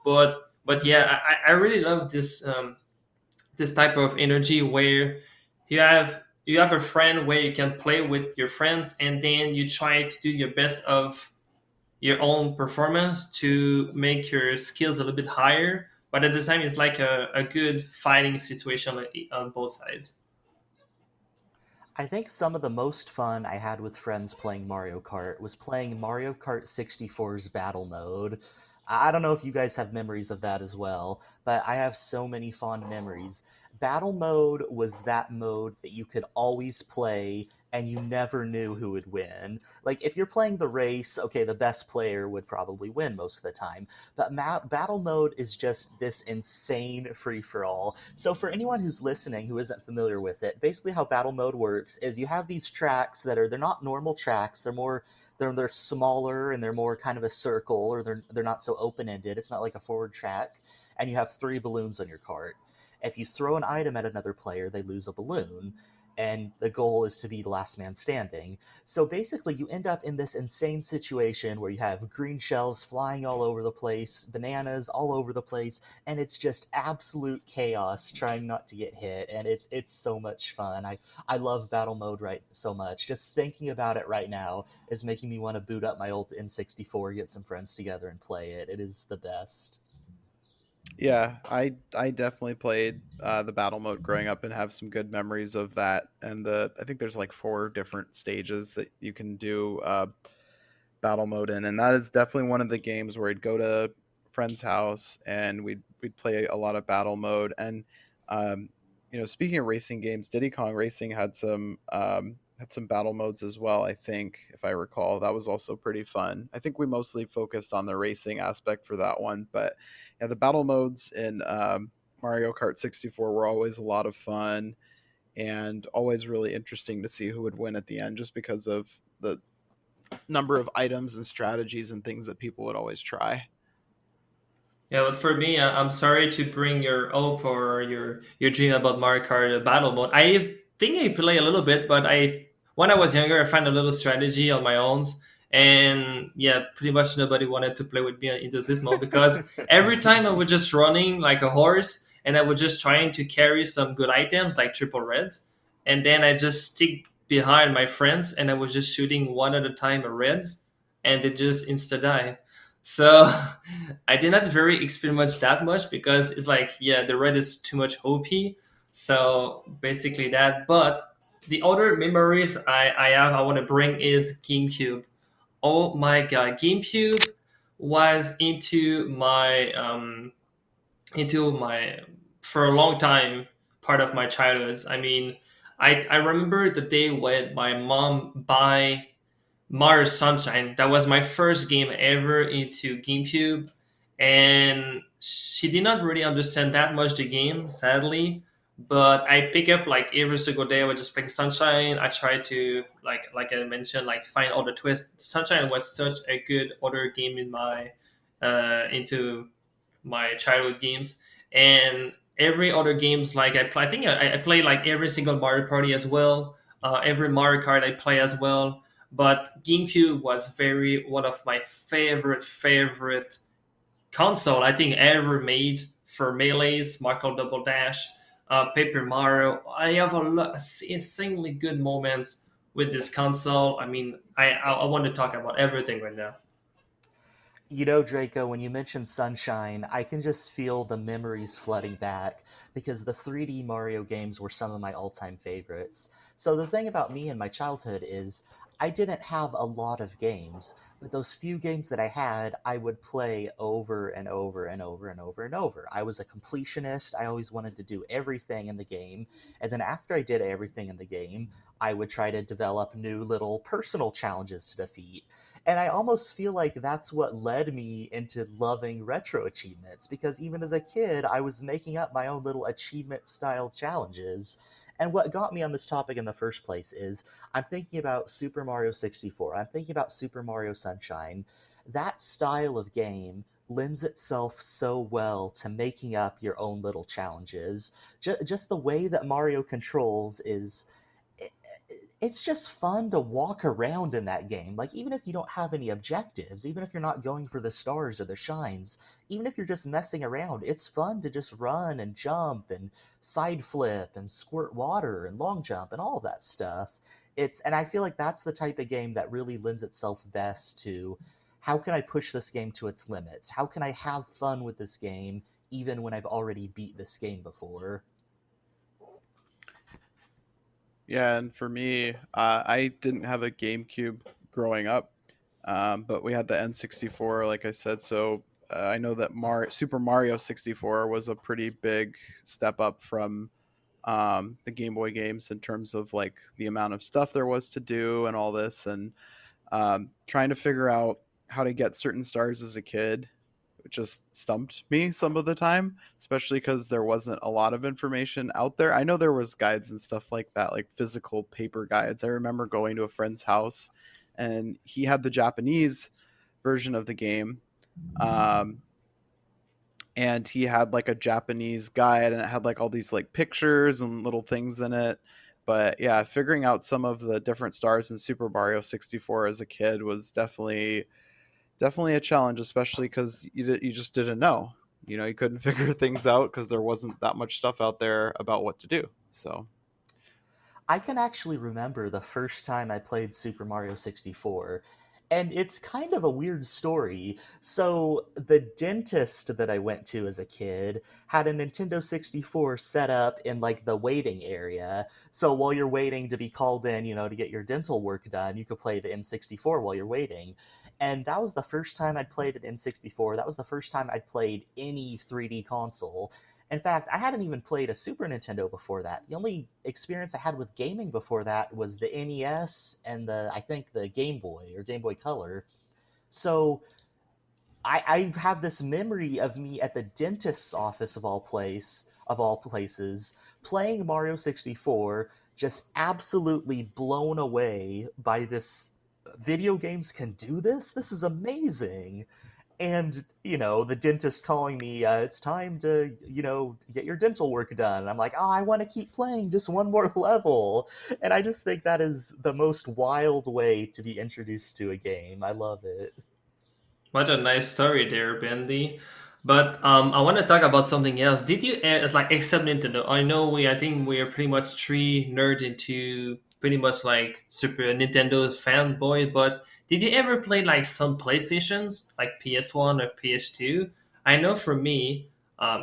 But yeah, I really love this type of energy where you have a friend where you can play with your friends, and then you try to do your best of your own performance to make your skills a little bit higher, but at the time it's like a good fighting situation on both sides. I think some of the most fun I had with friends playing Mario Kart was playing Mario Kart 64's battle mode. I don't know if you guys have memories of that as well, but I have so many fond memories. Battle mode was that mode that you could always play and you never knew who would win. Like, if you're playing the race, okay, the best player would probably win most of the time. But battle mode is just this insane free for all. So for anyone who's listening who isn't familiar with it, basically how battle mode works is you have these tracks that they're not normal tracks. They're smaller and they're more kind of a circle, or they're not so open ended. It's not like a forward track, and you have three balloons on your cart. If you throw an item at another player, they lose a balloon, and the goal is to be the last man standing. So basically, you end up in this insane situation where you have green shells flying all over the place, bananas all over the place, and it's just absolute chaos trying not to get hit. And it's so much fun. I love battle mode right so much. Just thinking about it right now is making me want to boot up my old N64, get some friends together, and play it. It is the best. Yeah, I definitely played the battle mode growing up and have some good memories of that. And I think there's like four different stages that you can do battle mode in, and that is definitely one of the games where I'd go to a friend's house and we'd play a lot of battle mode. And um, speaking of racing games, Diddy Kong Racing had some battle modes as well. I think, if I recall, that was also pretty fun. I think we mostly focused on the racing aspect for that one, but yeah, the battle modes in Mario Kart 64 were always a lot of fun and always really interesting to see who would win at the end, just because of the number of items and strategies and things that people would always try. Yeah, but for me, I'm sorry to bring your hope or your dream about Mario Kart battle mode. I think I play a little bit, but I when I was younger, I found a little strategy on my own, and yeah, pretty much nobody wanted to play with me into this mode because every time I was just running like a horse, and I was just trying to carry some good items like triple reds, and then I just stick behind my friends, and I was just shooting one at a time at reds, and they just insta die. So I did not very experiment that much because it's like, yeah, the red is too much OP. So basically that. But the other memories I want to bring is GameCube. Oh my god, GameCube was into my for a long time part of my childhood. I mean, I remember the day when my mom buy Mario Sunshine. That was my first game ever into GameCube, and she did not really understand that much the game, sadly. But I pick up like every single day. I was just playing Sunshine. I tried to like I mentioned, like find all the twists. Sunshine was such a good other game in my into my childhood games, and every other games like I think I play like every single Mario Party as well. Every Mario Kart I play as well, but GameCube was very one of my favorite console I think ever made for melee's Marco Double Dash, Paper Mario. I have a lot insanely good moments with this console. I mean, I want to talk about everything right now. You know, Draco, when you mentioned Sunshine, I can just feel the memories flooding back because the 3D Mario games were some of my all time favorites. So, the thing about me in my childhood is I didn't have a lot of games, but those few games that I had, I would play over and over and over and over and over. I was a completionist. I always wanted to do everything in the game. And then after I did everything in the game, I would try to develop new little personal challenges to defeat. And I almost feel like that's what led me into loving retro achievements because even as a kid, I was making up my own little achievement style challenges. And what got me on this topic in the first place is I'm thinking about Super Mario 64, I'm thinking about Super Mario Sunshine. That style of game lends itself so well to making up your own little challenges. Just the way that Mario controls is it's just fun to walk around in that game. Like, even if you don't have any objectives, even if you're not going for the stars or the shines, even if you're just messing around, it's fun to just run and jump and side flip and squirt water and long jump and all of that stuff. And I feel like that's the type of game that really lends itself best to how can I push this game to its limits? How can I have fun with this game even when I've already beat this game before? Yeah, and for me, I didn't have a GameCube growing up, but we had the N64, like I said. So I know that Super Mario 64 was a pretty big step up from the Game Boy games in terms of like the amount of stuff there was to do and all this, and trying to figure out how to get certain stars as a kid just stumped me some of the time, especially because there wasn't a lot of information out there. I know there was guides and stuff like that, like physical paper guides. I remember going to a friend's house and he had the Japanese version of the game. Um, and he had like a Japanese guide and it had like all these like pictures and little things in it. But yeah, figuring out some of the different stars in Super Mario 64 as a kid was definitely a challenge, especially because you just didn't know. You know, you couldn't figure things out because there wasn't that much stuff out there about what to do. So I can actually remember the first time I played Super Mario 64, and it's kind of a weird story. So, the dentist that I went to as a kid had a Nintendo 64 set up in like the waiting area. So, while you're waiting to be called in, to get your dental work done, you could play the N64 while you're waiting. And that was the first time I'd played an N64. That was the first time I'd played any 3D console. In fact, I hadn't even played a Super Nintendo before that. The only experience I had with gaming before that was the NES and I think the Game Boy or Game Boy Color. So I have this memory of me at the dentist's office of all places, playing Mario 64, just absolutely blown away by this. Video games can do this? This is amazing. And the dentist calling me, it's time to get your dental work done, and I'm like, oh, I want to keep playing just one more level. And I just think that is the most wild way to be introduced to a game. I love it. What a nice story there, Bendy. But I want to talk about something else. Did you, it's like, except Nintendo? I think we are pretty much three nerd into pretty much like Super Nintendo fanboy. But did you ever play like some PlayStations, like PS1 or PS2? I know for me,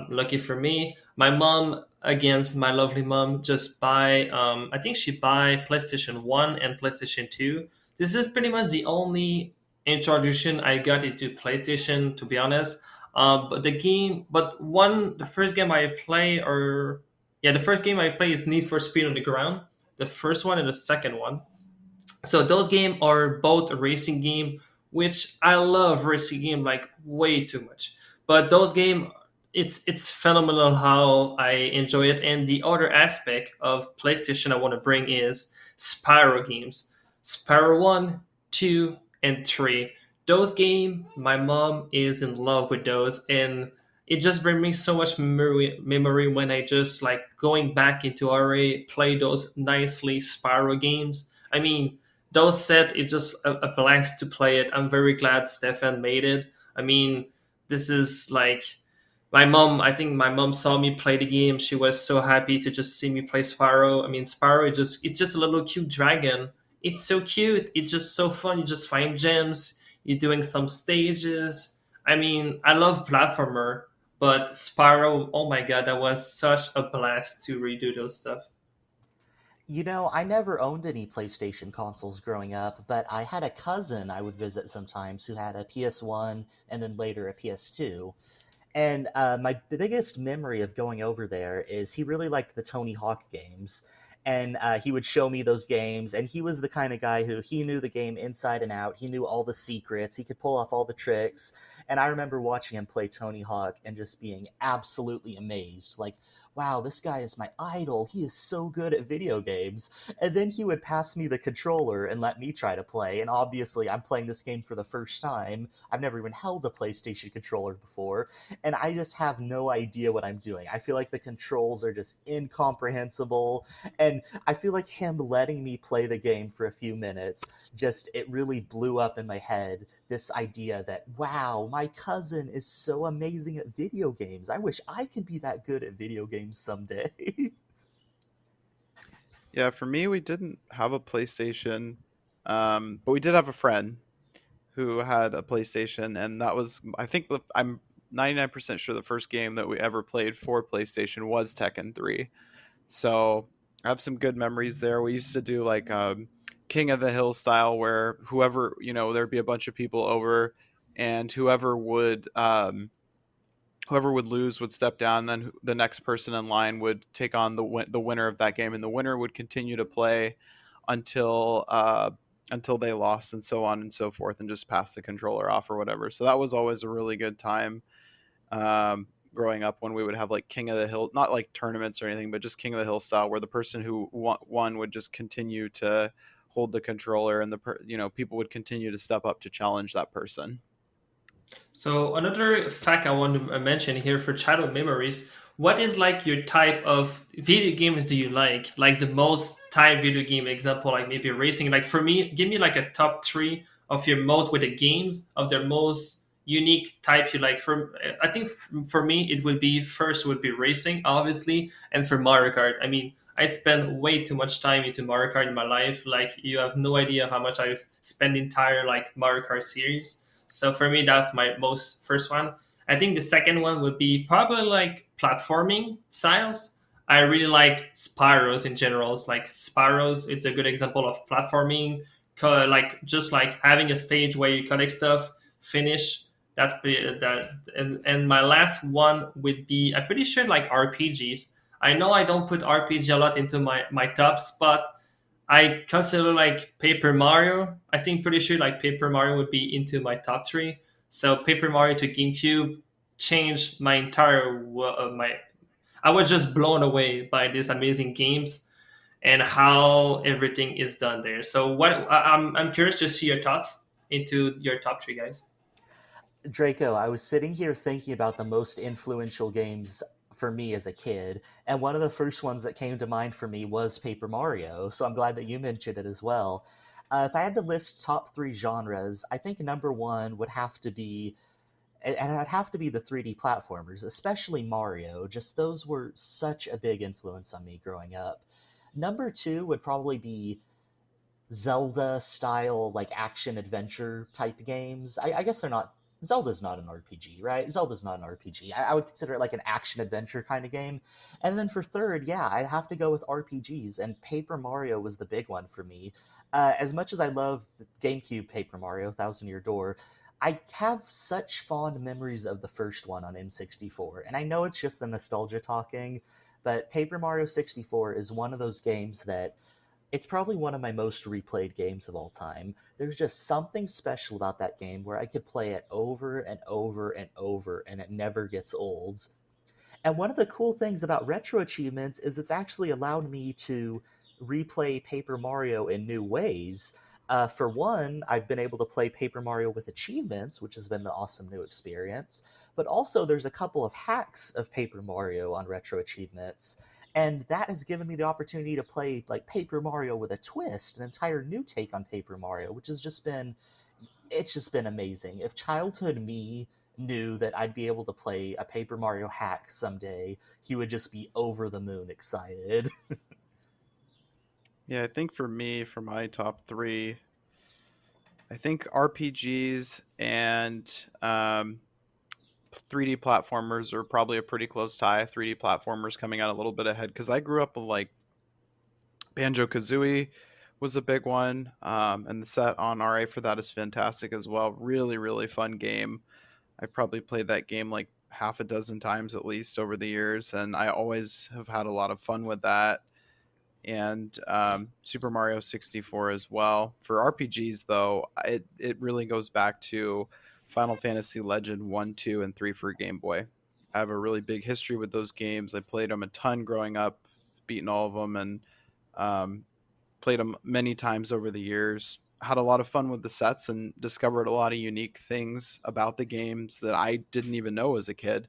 lucky for me, my mom, against my lovely mom, just buy. I think she buy PlayStation 1 and PlayStation 2. This is pretty much the only introduction I got into PlayStation, to be honest. The first game I play, or yeah, the first game I play is Need for Speed on the Ground, the first one and the second one. So those games are both a racing game, which I love racing game like way too much. But those game, it's phenomenal how I enjoy it. And the other aspect of PlayStation I want to bring is Spyro games. Spyro 1, 2, and 3. Those games, my mom is in love with those, and it just brings me so much memory when I just like going back into RA, play those nicely Spyro games. I mean, those set it's just a blast to play it. I'm very glad Stefan made it. I mean, this is like my mom. I think my mom saw me play the game. She was so happy to just see me play Spyro. I mean, Spyro it's just a little cute dragon. It's so cute. It's just so fun. You just find gems. you're doing some stages. I mean, I love platformer, but Spyro, oh my god, that was such a blast to redo those stuff. You know, I never owned any PlayStation consoles growing up, but I had a cousin I would visit sometimes who had a PS1 and then later a PS2. And my biggest memory of going over there is he really liked the Tony Hawk games. And he would show me those games. And he was the kind of guy who he knew the game inside and out. He knew all the secrets. He could pull off all the tricks. And I remember watching him play Tony Hawk and just being absolutely amazed. Like, wow, this guy is my idol. He is so good at video games. And then he would pass me the controller and let me try to play. And obviously, I'm playing this game for the first time. I've never even held a PlayStation controller before, and I just have no idea what I'm doing. I feel like the controls are just incomprehensible, and I feel like him letting me play the game for a few minutes just it really blew up in my head this idea that wow, my cousin is so amazing at video games. I wish I could be that good at video games someday. Yeah, for me, we didn't have a PlayStation, but we did have a friend who had a PlayStation, and that was, I think, I'm 99% sure the first game that we ever played for PlayStation was Tekken 3. So I have some good memories there. We used to do like King of the Hill style, where whoever, there'd be a bunch of people over, and whoever would lose would step down. Then the next person in line would take on the winner of that game, and the winner would continue to play until until they lost, and so on and so forth, and just pass the controller off or whatever. So that was always a really good time. Growing up, when we would have like King of the Hill, not like tournaments or anything, but just King of the Hill style, where the person who won would just continue to hold the controller, and people would continue to step up to challenge that person. So another fact I want to mention here for childhood memories, what is like your type of video games do you like? Like the most type video game example, like maybe racing. Like for me, give me like a top three of your most with the games of their most unique type you like. For I think for me it would be first would be racing, obviously, and for Mario Kart. I mean, I spend way too much time into Mario Kart in my life. Like you have no idea how much I spend the entire like Mario Kart series. So for me, that's my most first one. I think the second one would be probably like platforming styles. I really like Spyros in general. It's like Spyros, it's a good example of platforming. Like just like having a stage where you collect stuff, finish. That. And my last one would be I'm pretty sure like RPGs. I know I don't put RPG a lot into my top spot. I consider like Paper Mario. I think pretty sure like Paper Mario would be into my top three. So Paper Mario to GameCube changed my entire my. I was just blown away by these amazing games and how everything is done there. So I'm curious to see your thoughts into your top three, guys. Draco, I was sitting here thinking about the most influential games for me as a kid, and one of the first ones that came to mind for me was Paper Mario, so I'm glad that you mentioned it as well. If I had to list top three genres, I think number one would have to be, and it'd have to be the 3D platformers, especially Mario. Just those were such a big influence on me growing up. Number two would probably be Zelda style, like action adventure type games. I guess they're not. Zelda's not an RPG, right? Zelda's not an RPG. I would consider it like an action adventure kind of game. And then for third, yeah, I'd have to go with RPGs, and Paper Mario was the big one for me. As much as I love GameCube Paper Mario, Thousand Year Door, I have such fond memories of the first one on N64. And I know it's just the nostalgia talking, but Paper Mario 64 is one of those games that it's probably one of my most replayed games of all time. There's just something special about that game where I could play it over and over and over, and it never gets old. And one of the cool things about retro achievements is it's actually allowed me to replay Paper Mario in new ways. For one, I've been able to play Paper Mario with achievements, which has been an awesome new experience. But also, there's a couple of hacks of Paper Mario on retro achievements, and that has given me the opportunity to play like Paper Mario with a twist, an entire new take on Paper Mario, which has just been it's just been amazing. If childhood me knew that I'd be able to play a Paper Mario hack someday, he would just be over the moon excited. Yeah, I think for me, for my top three, I think RPGs and 3D platformers are probably a pretty close tie. 3D platformers coming out a little bit ahead because I grew up with like Banjo Kazooie was a big one, and the set on RA for that is fantastic as well. Really, really fun game. I probably played that game like half a dozen times at least over the years, and I always have had a lot of fun with that. And Super Mario 64 as well. For RPGs, though, it really goes back to Final Fantasy Legend 1, 2, and 3 for Game Boy. I have a really big history with those games. I played them a ton growing up, beaten all of them, and um, played them many times over the years. Had a lot of fun with the sets and discovered a lot of unique things about the games that I didn't even know as a kid.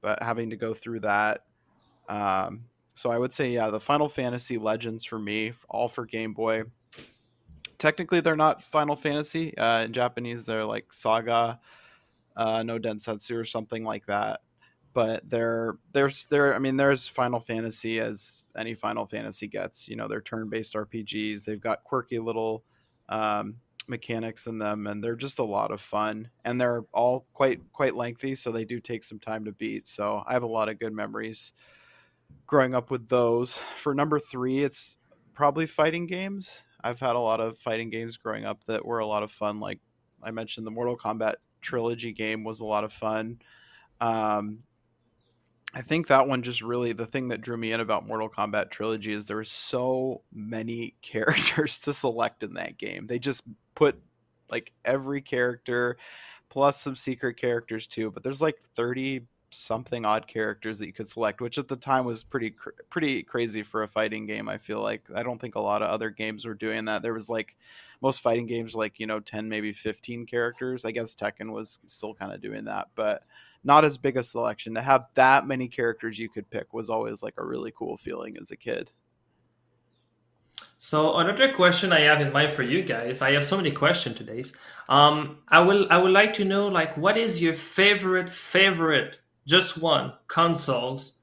But having to go through that, um, so I would say, yeah, the Final Fantasy Legends for me, all for Game Boy. Technically, they're not Final Fantasy. In Japanese, they're like Saga no Densetsu or something like that. But they're I mean there's Final Fantasy as any Final Fantasy gets. You know, they're turn-based RPGs. They've got quirky little um, mechanics in them, and they're just a lot of fun. And they're all quite lengthy, so they do take some time to beat. So I have a lot of good memories growing up with those. For number three, it's probably fighting games. I've had a lot of fighting games growing up that were a lot of fun. Like I mentioned, the Mortal Kombat trilogy game was a lot of fun. Um, I think that one just really the thing that drew me in about Mortal Kombat trilogy is there were so many characters to select in that game. They just put like every character plus some secret characters too, but there's like 30 something odd characters that you could select, which at the time was pretty crazy for a fighting game. I feel like I don't think a lot of other games were doing that. There was like most fighting games like, 10 maybe 15 characters. I guess Tekken was still kind of doing that, but not as big a selection. To have that many characters you could pick was always like a really cool feeling as a kid. So another question I have in mind for you guys, I have so many questions today. I would like to know like what is your favorite just one consoles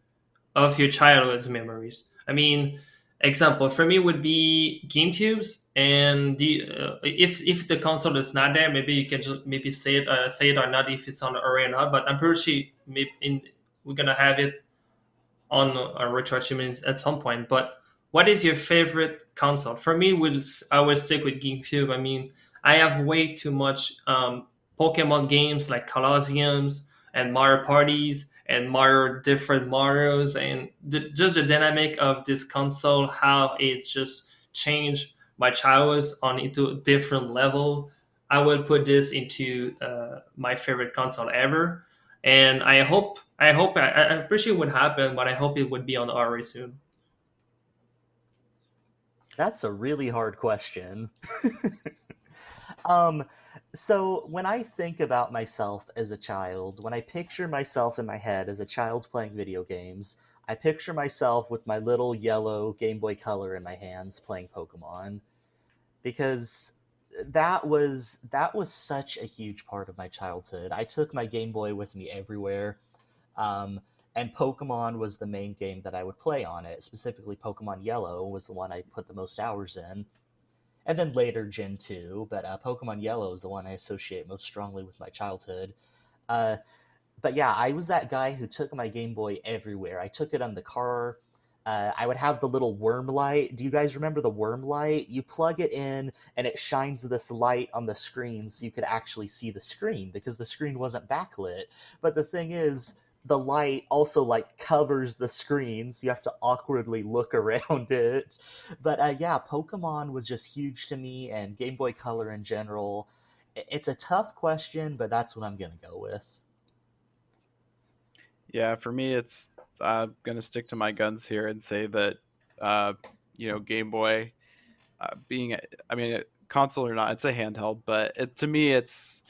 of your childhood's memories? I mean, example for me would be GameCubes, and if the console is not there, maybe you can just maybe say it or not if it's on the array or not. But I'm pretty sure we're gonna have it on a retro achievement at some point. But what is your favorite console? For me, I will stick with GameCube. I mean, I have way too much Pokemon games like Colosseums and Mario parties and Mario different Mario's and just the dynamic of this console, how it just changed my childhood on into a different level. I will put this into my favorite console ever, and I appreciate what happened, but I hope it would be on RA soon. That's a really hard question. um, so when I think about myself as a child, when I picture myself in my head as a child playing video games, I picture myself with my little yellow Game Boy Color in my hands playing Pokemon because that was such a huge part of my childhood. I took my Game Boy with me everywhere. Um, and Pokemon was the main game that I would play on it. Specifically, Pokemon Yellow was the one I put the most hours in. And then later, Gen 2, but Pokemon Yellow is the one I associate most strongly with my childhood. Uh, but yeah, I was that guy who took my Game Boy everywhere. I took it on the car. I would have the little worm light. Do you guys remember the worm light? You plug it in, and it shines this light on the screen so you could actually see the screen because the screen wasn't backlit. But the thing is, the light also like covers the screen, so you have to awkwardly look around it. But yeah, Pokemon was just huge to me, and Game Boy Color in general. It's a tough question, but that's what I'm gonna go with. Yeah, for me, it's I'm gonna stick to my guns here and say that uh, Game Boy being I mean console or not, it's a handheld, but to me, it's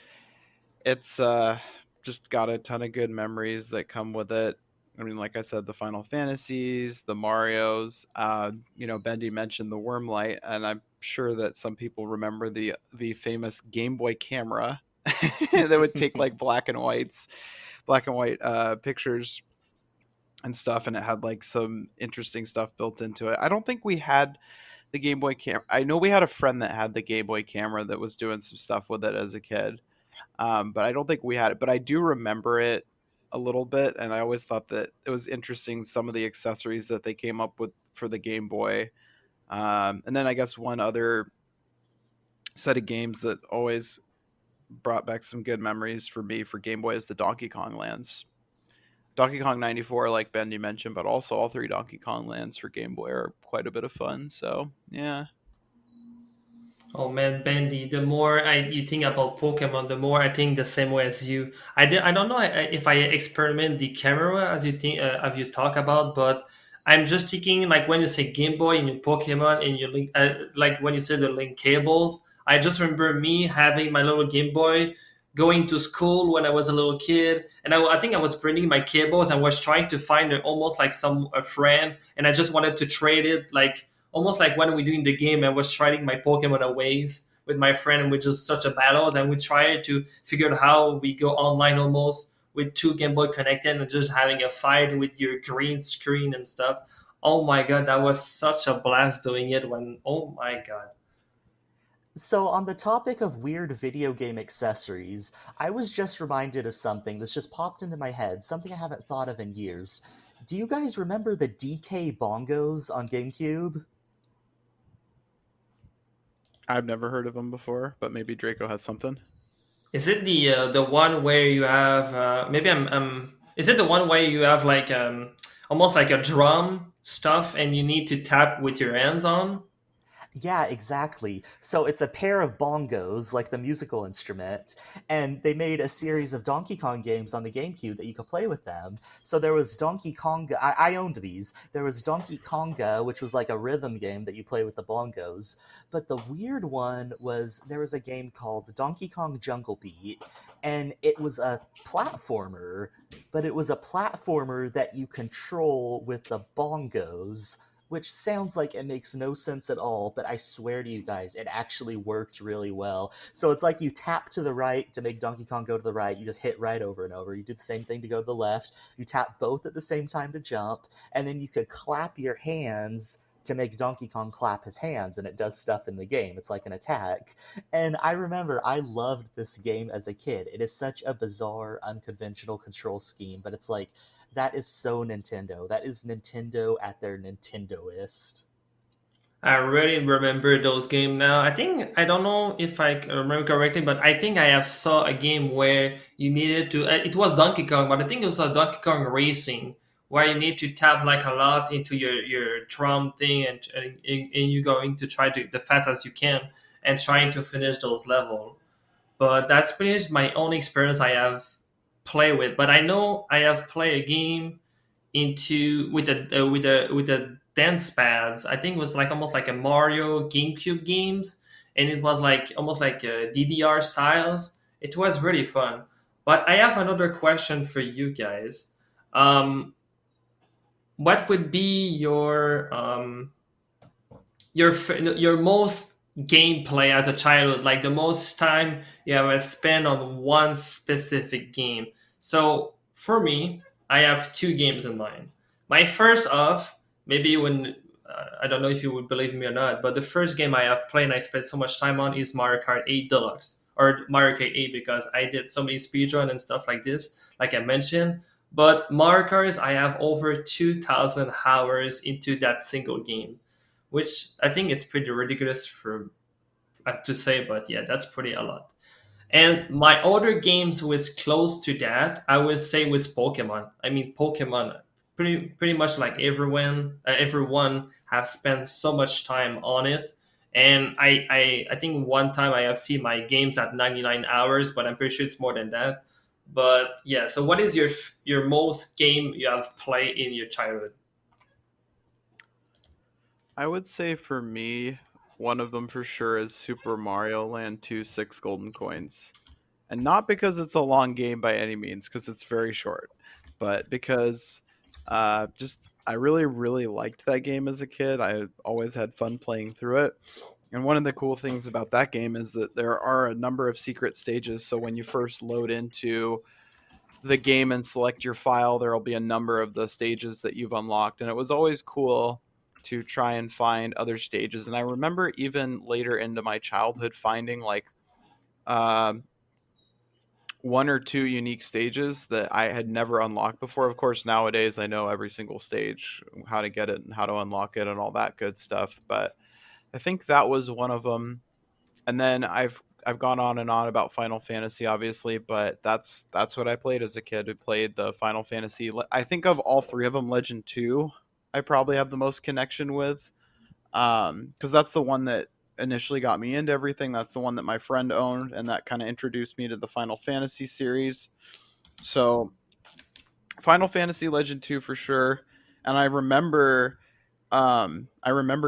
just got a ton of good memories that come with it. I mean, like I said, the Final Fantasies, the Mario's. Bendy mentioned the Wormlight, and I'm sure that some people remember the famous Game Boy camera that would take like black and white pictures and stuff, and it had like some interesting stuff built into it. I don't think we had the Game Boy camera. I know we had a friend that had the Game Boy camera that was doing some stuff with it as a kid, but I don't think we had it. But I do remember it a little bit, and I always thought that it was interesting some of the accessories that they came up with for the Game Boy. And then I guess one other set of games that always brought back some good memories for me for Game Boy is the Donkey Kong lands. Donkey Kong 94, like Ben you mentioned, but also all three Donkey Kong lands for Game Boy are quite a bit of fun. So yeah, Oh man, Bendy, the more you think about Pokemon, the more I think the same way as you. I don't know if I experiment the camera as you think as you talk about, but I'm just thinking like when you say Game Boy and your Pokemon and you link like when you say the link cables, I just remember me having my little Game Boy, going to school when I was a little kid, and I think I was bringing my cables and was trying to find almost like some a friend, and I just wanted to trade it like almost like when we doing the game, I was trading my Pokemon aways with my friend, and we just such a battles, and we tried to figure out how we go online almost with two Game Boy connected and just having a fight with your green screen and stuff. Oh my god, that was such a blast doing it when oh my god. So, on the topic of weird video game accessories, I was just reminded of something that's just popped into my head, something I haven't thought of in years. Do you guys remember the DK bongos on GameCube? I've never heard of them before, but maybe Draco has something. Is it the one where you have maybe I'm is it the one where you have like almost like a drum stuff and you need to tap with your hands on? Yeah, exactly. So it's a pair of bongos, like the musical instrument, and they made a series of Donkey Kong games on the GameCube that you could play with them. So there was Donkey Konga. I owned these. There was Donkey Konga, which was like a rhythm game that you play with the bongos. But the weird one was there was a game called Donkey Kong Jungle Beat, and it was a platformer, but it was a platformer that you control with the bongos, which sounds like it makes no sense at all, but I swear to you guys, it actually worked really well. So it's like you tap to the right to make Donkey Kong go to the right, you just hit right over and over. You do the same thing to go to the left, you tap both at the same time to jump, and then you could clap your hands to make Donkey Kong clap his hands, and it does stuff in the game. It's like an attack. And I remember I loved this game as a kid. It is such a bizarre, unconventional control scheme, but it's like that is so Nintendo. That is Nintendo at their Nintendoist. I really remember those games now. I think I don't know if I remember correctly, but I think I have saw a game where you needed to. It was Donkey Kong, but I think it was a Donkey Kong Racing where you need to tap like a lot into your drum thing, and you're going to try to the fast as you can and trying to finish those levels. But that's pretty much my own experience I have play with. But I know I have played a game into with the dance pads. I think it was like almost like a Mario GameCube games, and it was like almost like DDR styles. It was really fun. But I have another question for you guys. Um, what would be your most gameplay as a childhood, like the most time you have spent on one specific game? So for me, I have two games in mind. My first off, maybe when I don't know if you would believe me or not, but the first game I have played and I spent so much time on is Mario Kart 8 Deluxe or Mario Kart 8 because I did so many speedrun and stuff like this, like I mentioned. But Mario Kart, I have over 2,000 hours into that single game, which I think it's pretty ridiculous for to say, but yeah, that's pretty a lot. And my other games was close to that, I would say was Pokemon. I mean, Pokemon, pretty much like everyone have spent so much time on it. And I think one time I have seen my games at 99 hours, but I'm pretty sure it's more than that. But yeah, so what is your most game you have played in your childhood? I would say for me, one of them for sure is Super Mario Land 2 6 Golden Coins. And not because it's a long game by any means, because it's very short, but because just I really, really liked that game as a kid. I always had fun playing through it. And one of the cool things about that game is that there are a number of secret stages. So when you first load into the game and select your file, there will be a number of the stages that you've unlocked. And it was always cool to try and find other stages. And I remember even later into my childhood finding like um, one or two unique stages that I had never unlocked before. Of course, nowadays I know every single stage, how to get it and how to unlock it and all that good stuff. But I think that was one of them. And then I've gone on and on about Final Fantasy, obviously, but that's what I played as a kid. Who played the Final Fantasy. I think of all three of them, Legend 2, I probably have the most connection with, because that's the one that initially got me into everything. That's the one that my friend owned, and that kind of introduced me to the Final Fantasy series. So Final Fantasy Legend 2 for sure. And I remember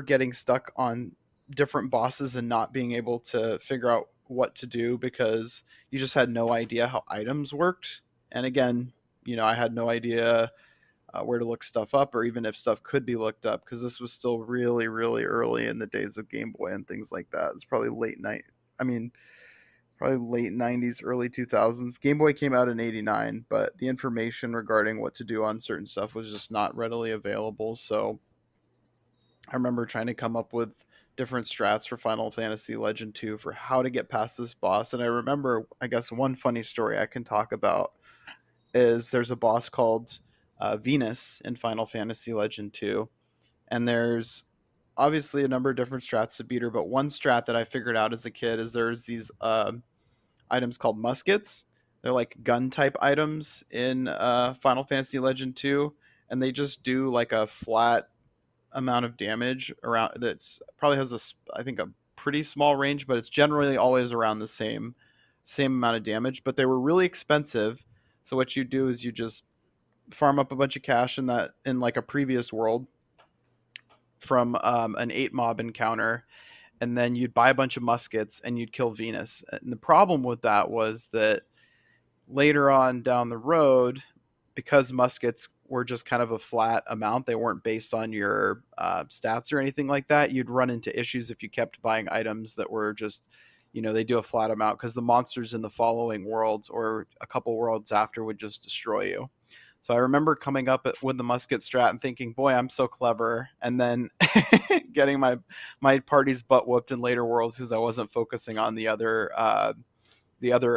getting stuck on different bosses and not being able to figure out what to do because you just had no idea how items worked. And again, I had no idea where to look stuff up or even if stuff could be looked up because this was still really, really early in the days of Game Boy and things like that. It's probably late night. I mean, probably late 90s, early 2000s. Game Boy came out in 89, but the information regarding what to do on certain stuff was just not readily available. So I remember trying to come up with different strats for Final Fantasy Legend 2 for how to get past this boss. And I remember, I guess, one funny story I can talk about is there's a boss called Venus in Final Fantasy Legend 2. And there's obviously a number of different strats to beat her, but one strat that I figured out as a kid is there's these items called muskets. They're like gun type items in Final Fantasy Legend 2, and they just do like a flat amount of damage around that's probably has I think a pretty small range, but it's generally always around the same amount of damage. But they were really expensive. So what you do is you just farm up a bunch of cash in like a previous world from an 8 mob encounter, and then you'd buy a bunch of muskets and you'd kill Venus. And the problem with that was that later on down the road, because muskets were just kind of a flat amount, they weren't based on your stats or anything like that, you'd run into issues if you kept buying items that were just, they do a flat amount because the monsters in the following worlds or a couple worlds after would just destroy you. So I remember coming up with the musket strat and thinking, boy, I'm so clever. And then getting my party's butt whooped in later worlds because I wasn't focusing on the other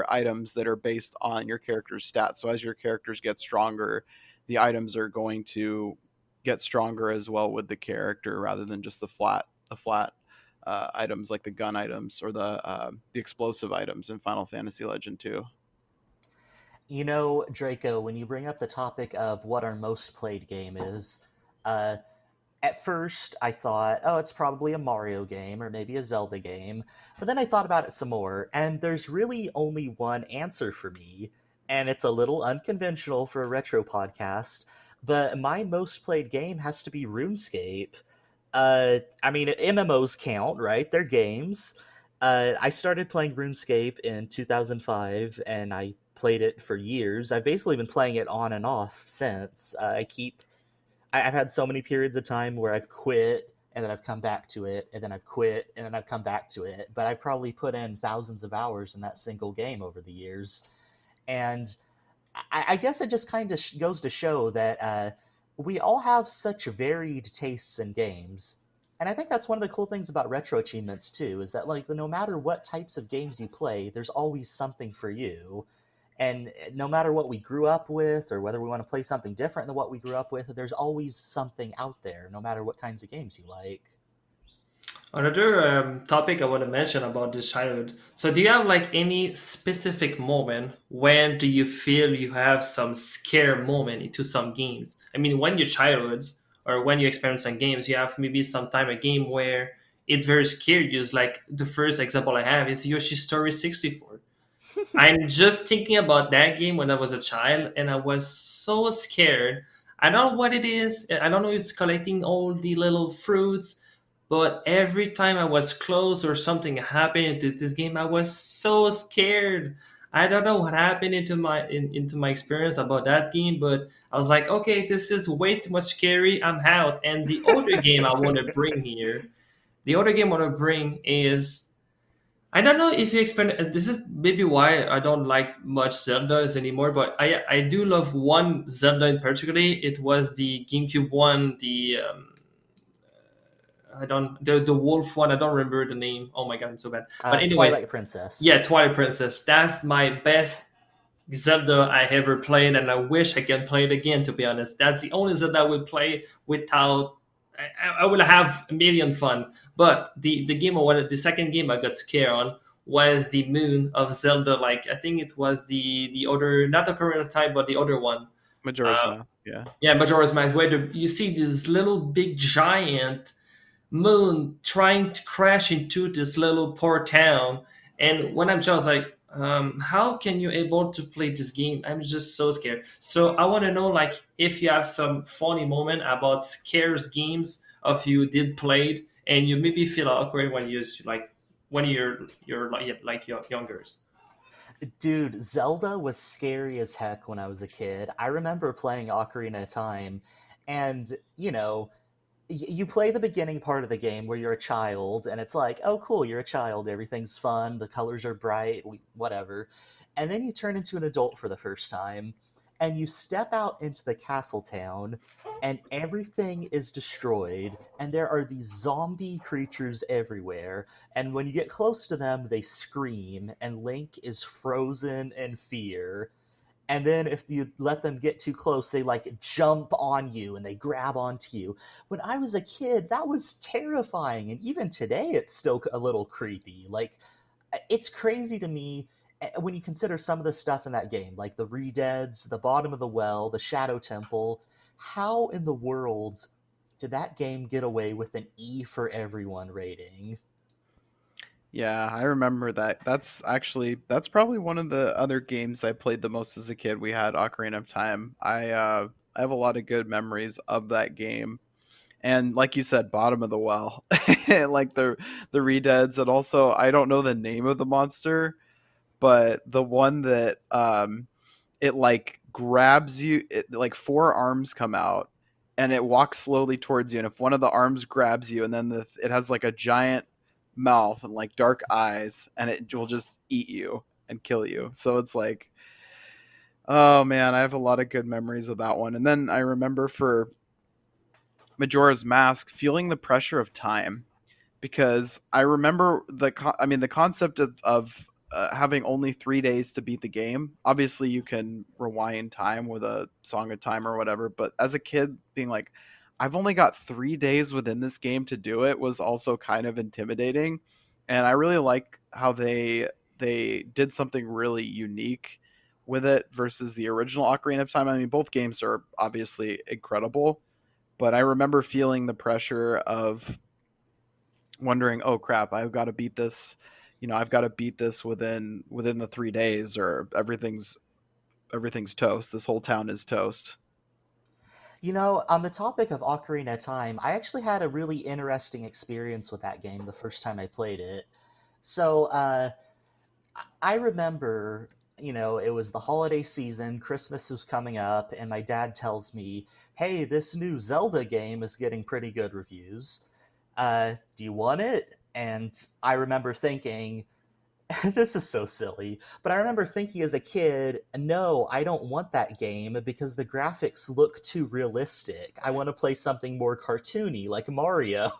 items that are based on your character's stats. So as your characters get stronger, the items are going to get stronger as well with the character rather than just the flat items like the gun items or the explosive items in Final Fantasy Legend 2. Draco, when you bring up the topic of what our most played game is, uh, at first I thought, oh, it's probably a Mario game or maybe a Zelda game. But then I thought about it some more, and there's really only one answer for me, and it's a little unconventional for a retro podcast. But my most played game has to be RuneScape. I mean, MMOs count, right? They're games. I started playing RuneScape in 2005, and I played it for years. I've basically been playing it on and off since. I've had so many periods of time where I've quit and then I've come back to it, and then I've quit and then I've come back to it. But I've probably put in thousands of hours in that single game over the years. And I guess it just kind of goes to show that we all have such varied tastes in games. And I think that's one of the cool things about retro achievements too, is that like no matter what types of games you play, there's always something for you. And no matter what we grew up with, or whether we want to play something different than what we grew up with, there's always something out there, no matter what kinds of games you like. Another topic I want to mention about this childhood. So, do you have like any specific moment when do you feel you have some scare moment into some games? I mean, when you're childhoods or when you experience some games, you have maybe sometime a game where it's very scary. Just like the first example I have is Yoshi's Story 64. I'm just thinking about that game when I was a child, and I was so scared. I don't know what it is. I don't know if it's collecting all the little fruits, but every time I was close or something happened into this game, I was so scared. I don't know what happened into my experience about that game, but I was like, okay, this is way too much scary. I'm out. And the other game I want to bring here, the other game I want to bring is I don't know if you explain. This is maybe why I don't like much Zeldas anymore. But I do love one Zelda in particular. It was the GameCube one, the I don't the wolf one. I don't remember the name. Oh my god, I'm so bad. But anyways, Twilight Princess. yeah, Twilight Princess. That's my best Zelda I ever played, and I wish I can play it again. To be honest, that's the only Zelda I would play without. I will have a million fun. But the game I wanted, the second game I got scared on was the Moon of Zelda. Like I think it was the other, not the Ocarina of Time, but the other one. Majora's Uh, Mask. Yeah. yeah, Majora's Mask, where you see this little big giant moon trying to crash into this little poor town. And when I'm just like, how can you able to play this game? I'm just so scared. So I want to know, like, if you have some funny moment about scares games of you did played, and you maybe feel awkward when you like when you're like younger. Dude, Zelda was scary as heck when I was a kid. I remember playing Ocarina of Time, and, you play the beginning part of the game where you're a child, and it's like, oh, cool, you're a child, everything's fun, the colors are bright, whatever. And then you turn into an adult for the first time, and you step out into the castle town, and everything is destroyed, and there are these zombie creatures everywhere. And when you get close to them, they scream, and Link is frozen in fear. And then if you let them get too close, they like jump on you and they grab onto you. When I was a kid, that was terrifying. And even today, it's still a little creepy. Like, it's crazy to me when you consider some of the stuff in that game, like the Redeads, the Bottom of the Well, the Shadow Temple. How in the world did that game get away with an E for everyone rating? Yeah, I remember that. That's probably one of the other games I played the most as a kid. We had Ocarina of Time. I have a lot of good memories of that game. And like you said, bottom of the well. Like the Redeads, and also I don't know the name of the monster, but the one that it like grabs you, it, like four arms come out and it walks slowly towards you, and if one of the arms grabs you, and then it has like a giant mouth and like dark eyes, and it will just eat you and kill you. So it's like, oh man, I have a lot of good memories of that one. And then I remember for Majora's Mask feeling the pressure of time, because I remember the concept of having only 3 days to beat the game. Obviously, you can rewind time with a Song of Time or whatever, but as a kid, being like, I've only got 3 days within this game to do it was also kind of intimidating. And I really like how they did something really unique with it versus the original Ocarina of Time. I mean, both games are obviously incredible, but I remember feeling the pressure of wondering, oh crap, I've got to beat this. I've got to beat this within the 3 days, or everything's toast. This whole town is toast. On the topic of Ocarina of Time, I actually had a really interesting experience with that game the first time I played it. So, I remember, it was the holiday season, Christmas was coming up, and my dad tells me, hey, this new Zelda game is getting pretty good reviews. Do you want it? And I remember thinking, this is so silly, but I remember thinking as a kid, no, I don't want that game because the graphics look too realistic. I want to play something more cartoony like Mario.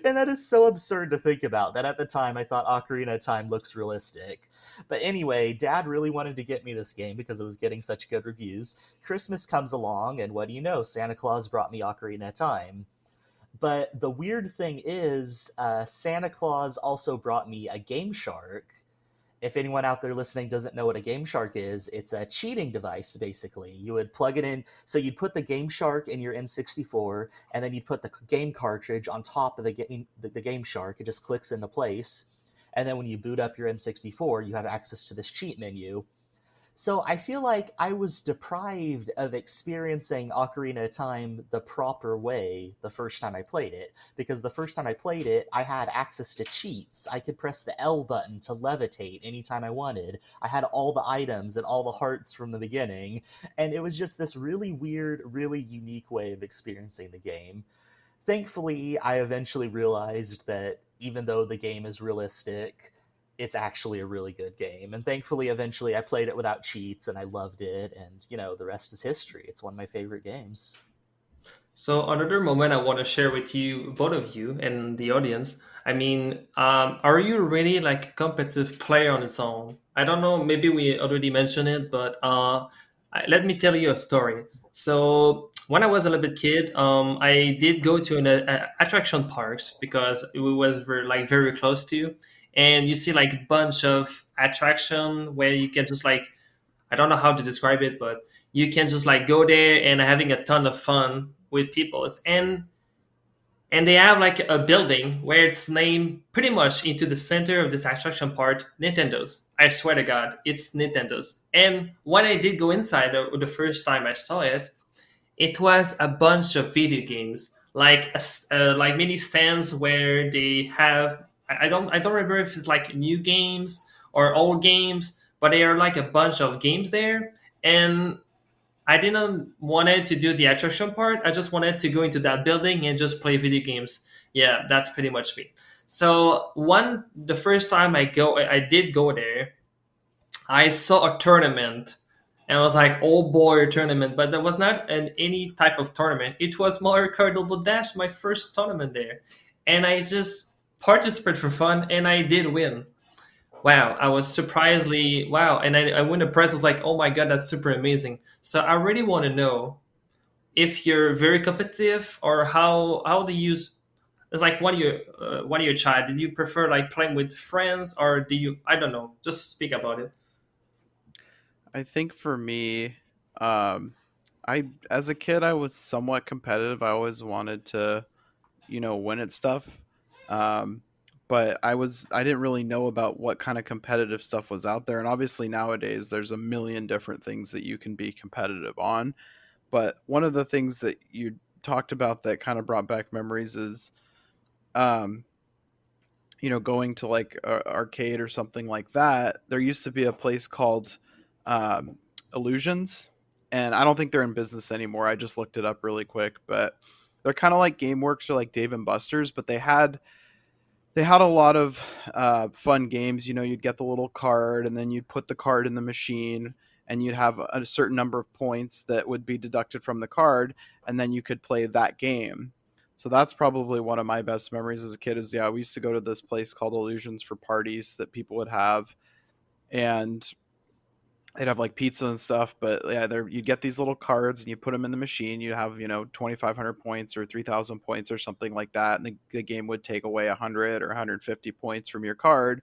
And that is so absurd to think about that at the time I thought Ocarina of Time looks realistic. But anyway, Dad really wanted to get me this game because it was getting such good reviews. Christmas comes along, and what do you know? Santa Claus brought me Ocarina of Time. But the weird thing is, Santa Claus also brought me a Game Shark. If anyone out there listening doesn't know what a Game Shark is, it's a cheating device, basically. You would plug it in, so you'd put the Game Shark in your N64, and then you'd put the game cartridge on top of the Game Shark. It just clicks into place. And then when you boot up your N64, you have access to this cheat menu. So I feel like I was deprived of experiencing Ocarina of Time the proper way the first time I played it. Because the first time I played it, I had access to cheats. I could press the L button to levitate anytime I wanted. I had all the items and all the hearts from the beginning. And it was just this really weird, really unique way of experiencing the game. Thankfully, I eventually realized that even though the game is realistic, it's actually a really good game. And thankfully, eventually, I played it without cheats and I loved it. And, the rest is history. It's one of my favorite games. So another moment I want to share with you, both of you and the audience. I mean, are you really like a competitive player on its own? I don't know. Maybe we already mentioned it, but let me tell you a story. So when I was a little bit kid, I did go to an attraction parks because it was very close to, and you see like a bunch of attraction where you can just like, I don't know how to describe it, but you can just like go there and having a ton of fun with people. And they have like a building where it's named pretty much into the center of this attraction part, Nintendo's. I swear to God, it's Nintendo's. And when I did go inside the first time I saw it, it was a bunch of video games, like like mini stands where they have. I don't remember if it's like new games or old games, but they are like a bunch of games there. And I didn't wanted to do the attraction part. I just wanted to go into that building and just play video games. Yeah, that's pretty much me. So the first time I did go there. I saw a tournament and I was like, oh boy, a tournament. But that was not any type of tournament. It was Mario Kart Double Dash, my first tournament there. And I just participated for fun and I did win. Wow, I was surprisingly, wow. And I won a prize. I was like, oh my God, that's super amazing. So I really want to know if you're very competitive or how do you use, it's like what are your child? Did you prefer like playing with friends or do you, I don't know, just speak about it. I think for me, um, I as a kid I was somewhat competitive. I always wanted to, win at stuff. Um, but I didn't really know about what kind of competitive stuff was out there. And obviously nowadays there's a million different things that you can be competitive on. But one of the things that you talked about that kind of brought back memories is, um, going to like a arcade or something like that. There used to be a place called um, Illusions, and I don't think they're in business anymore. I just looked it up really quick, but they're kind of like GameWorks or like Dave and Buster's, but they had a lot of fun games. You'd get the little card, and then you'd put the card in the machine, and you'd have a certain number of points that would be deducted from the card, and then you could play that game. So that's probably one of my best memories as a kid. Is, yeah, we used to go to this place called Illusions for parties that people would have, and they'd have like pizza and stuff. But yeah, there you'd get these little cards and you put them in the machine. You'd have 2,500 points or 3,000 points or something like that, and the game would take away 100 or 150 points from your card,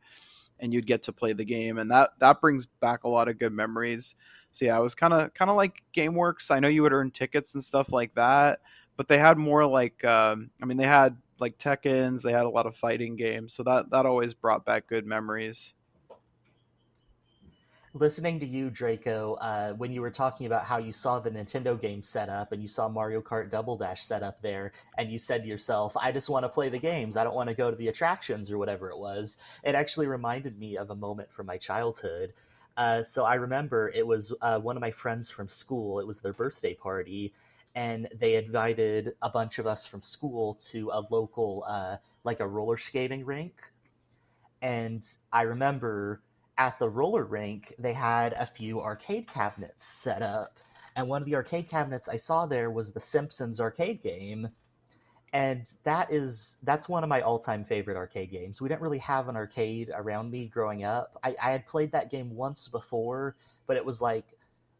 and you'd get to play the game, and that brings back a lot of good memories. So yeah, it was kind of like GameWorks. I know you would earn tickets and stuff like that, but they had more like I mean, they had like Tekkens. They had a lot of fighting games, so that always brought back good memories. Listening to you, Draco, when you were talking about how you saw the Nintendo game set up and you saw Mario Kart Double Dash set up there, and you said to yourself, I just want to play the games. I don't want to go to the attractions or whatever it was. It actually reminded me of a moment from my childhood. So I remember it was one of my friends from school. It was their birthday party, and they invited a bunch of us from school to a local, like a roller skating rink. And I remember at the roller rink, they had a few arcade cabinets set up. And one of the arcade cabinets I saw there was the Simpsons arcade game. And that's one of my all-time favorite arcade games. We didn't really have an arcade around me growing up. I had played that game once before, but it was like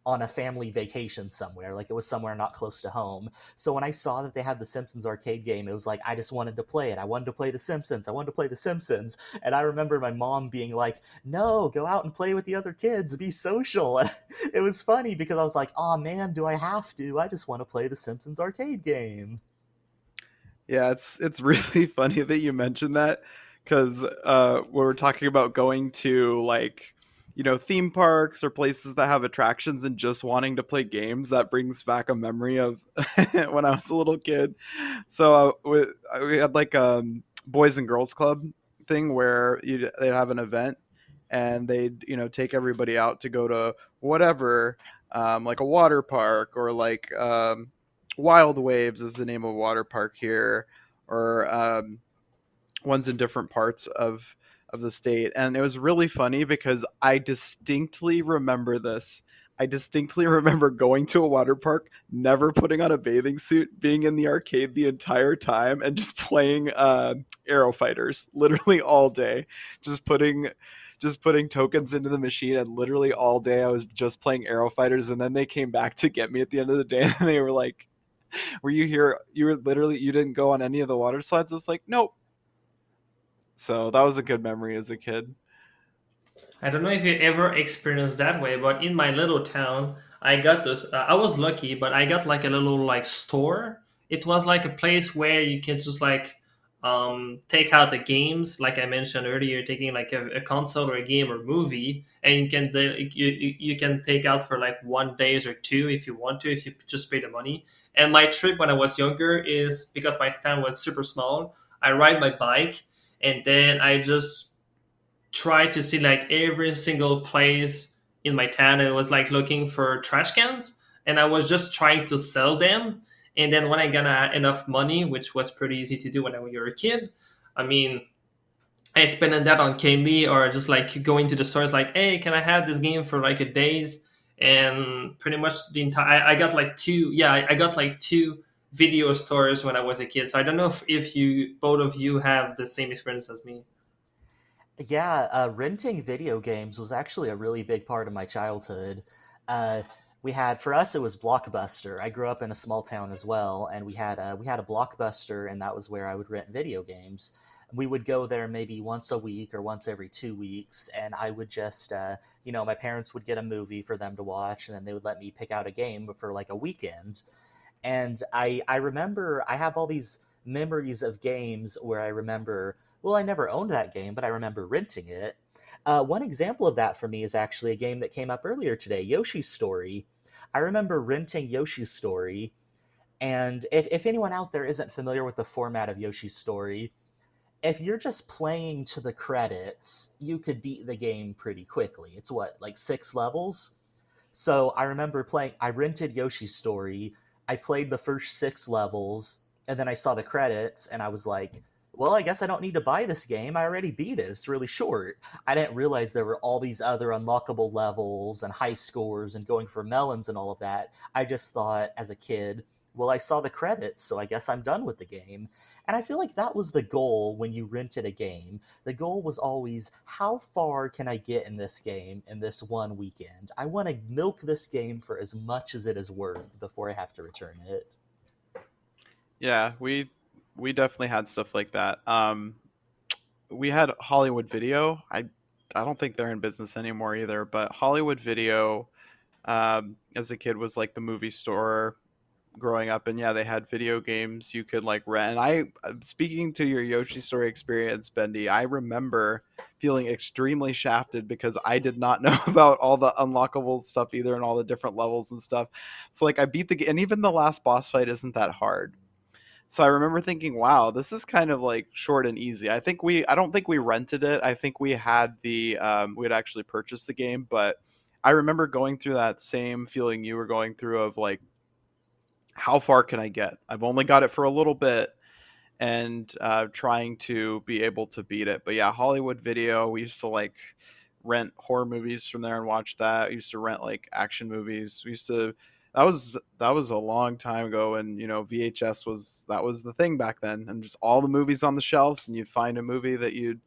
on a family vacation somewhere. Like it was somewhere not close to home. So when I saw that they had the Simpsons arcade game, it was like I just wanted to play it. I wanted to play the Simpsons. I wanted to play the Simpsons. And I remember my mom being like, "No, go out and play with the other kids. Be social." And it was funny because I was like, "Oh man, do I have to? I just want to play the Simpsons arcade game." Yeah, it's really funny that you mentioned that because when we're talking about going to like theme parks or places that have attractions and just wanting to play games, that brings back a memory of when I was a little kid. So we had like boys and girls club thing where they'd have an event and they'd take everybody out to go to whatever, like a water park or like Wild Waves is the name of a water park here, or ones in different parts of the state. And it was really funny because I distinctly remember this. I distinctly remember going to a water park, never putting on a bathing suit, being in the arcade the entire time, and just playing Aero Fighters literally all day. Just putting just putting tokens into the machine, and literally all day I was just playing Aero Fighters. And then they came back to get me at the end of the day, and they were like, "Were you here? You were literally you didn't go on any of the water slides?" I was like, "Nope." So that was a good memory as a kid. I don't know if you ever experienced that way, but in my little town, I got this. I was lucky, but I got like a little like store. It was like a place where you can just like take out the games, like I mentioned earlier, taking like a console or a game or movie, and you can take out for like 1 day or two if you want to, if you just pay the money. And my trip when I was younger is because my town was super small. I ride my bike, and then I just try to see like every single place in my town, and it was like looking for trash cans, and I was just trying to sell them. And then when I got enough money, which was pretty easy to do when I was a kid, I mean, I spent that on candy or just like going to the stores like, hey, can I have this game for like a days? And pretty much the entire I got like two, yeah, I got like two video stores when I was a kid. So I don't know if you both of you have the same experience as me. Yeah, renting video games was actually a really big part of my childhood. Uh, we had for us it was Blockbuster. I grew up in a small town as well, and we had a Blockbuster, and that was where I would rent video games. We would go there maybe once a week or once every 2 weeks, and I would just, my parents would get a movie for them to watch, and then they would let me pick out a game for like a weekend. And I remember I have all these memories of games where I remember, well, I never owned that game, but I remember renting it. One example of that for me is actually a game that came up earlier today, Yoshi's Story. I remember renting Yoshi's Story, and if anyone out there isn't familiar with the format of Yoshi's Story, if you're just playing to the credits, you could beat the game pretty quickly. It's what, like 6 levels? So I remember playing, I rented Yoshi's Story, I played the first 6 levels, and then I saw the credits, and I was like, well, I guess I don't need to buy this game. I already beat it. It's really short. I didn't realize there were all these other unlockable levels and high scores and going for melons and all of that. I just thought as a kid, well, I saw the credits, so I guess I'm done with the game. And I feel like that was the goal when you rented a game. The goal was always, how far can I get in this game in this one weekend? I want to milk this game for as much as it is worth before I have to return it. Yeah, we definitely had stuff like that. We had Hollywood Video. I don't think they're in business anymore either, but Hollywood Video as a kid was like the movie store growing up, and yeah, they had video games you could like rent. And speaking to your Yoshi Story experience, Bendy, I remember feeling extremely shafted because I did not know about all the unlockable stuff either and all the different levels and stuff. So like I beat the game, and even the last boss fight isn't that hard. So I remember thinking, wow, this is kind of like short and easy. I don't think we rented it. I think we had actually purchased the game, but I remember going through that same feeling you were going through of like, how far can I get? I've only got it for a little bit, and trying to be able to beat it. But yeah, Hollywood Video, we used to like rent horror movies from there and watch that. We used to rent like action movies. We used to that was a long time ago, and VHS was the thing back then, and just all the movies on the shelves, and you'd find a movie that you'd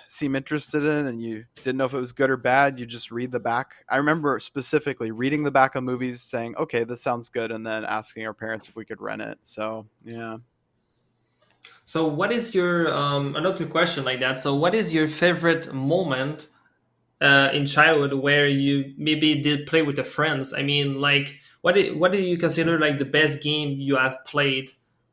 seem interested in, and you didn't know if it was good or bad. You just read the back. I remember specifically reading the back of movies, saying, okay, this sounds good, and then asking our parents if we could rent it. So yeah. So, what is your another question like that? So, what is your favorite moment in childhood where you maybe did play with the friends? I mean, like, what do you consider like the best game you have played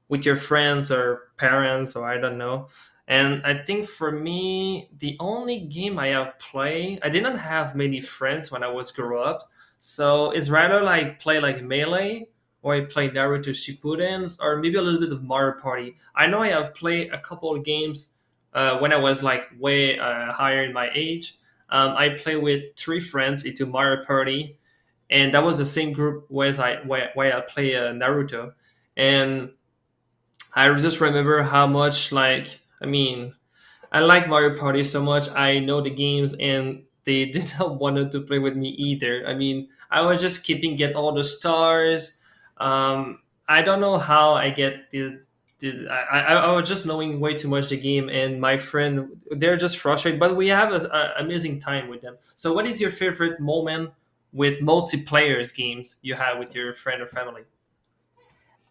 with your friends or parents or I don't know? And I think for me, the only game I have played, I didn't have many friends when I was grow up, so it's rather like play like Melee or I play Naruto Shippuden or maybe a little bit of Mario Party. I know I have played a couple of games when I was like way higher in my age. I play with three friends into Mario Party, and that was the same group where I play Naruto, and I just remember how much like I mean I like Mario Party so much. I know the games, and they did not want to play with me either. I mean, I was just keeping get all the stars. I don't know how I get I was just knowing way too much the game, and my friend, they're just frustrated. But we have a amazing time with them. So, what is your favorite moment with multiplayers games you have with your friend or family?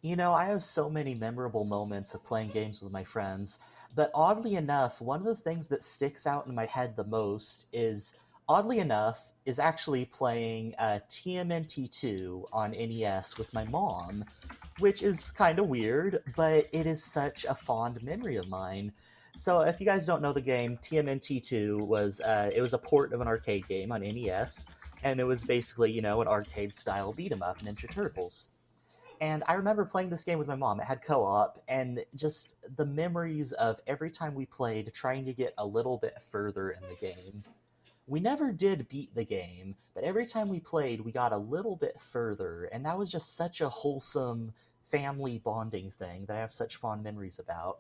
You know, I have so many memorable moments of playing games with my friends, but oddly enough, one of the things that sticks out in my head the most is, oddly enough, is actually playing TMNT2 on NES with my mom, which is kind of weird, but it is such a fond memory of mine. So, if you guys don't know the game, TMNT2 was it was a port of an arcade game on NES, and it was basically, you know, an arcade style beat 'em up, Ninja Turtles. And I remember playing this game with my mom. It had co op, and just the memories of every time we played trying to get a little bit further in the game. We never did beat the game, but every time we played, we got a little bit further, and that was just such a wholesome family bonding thing that I have such fond memories about.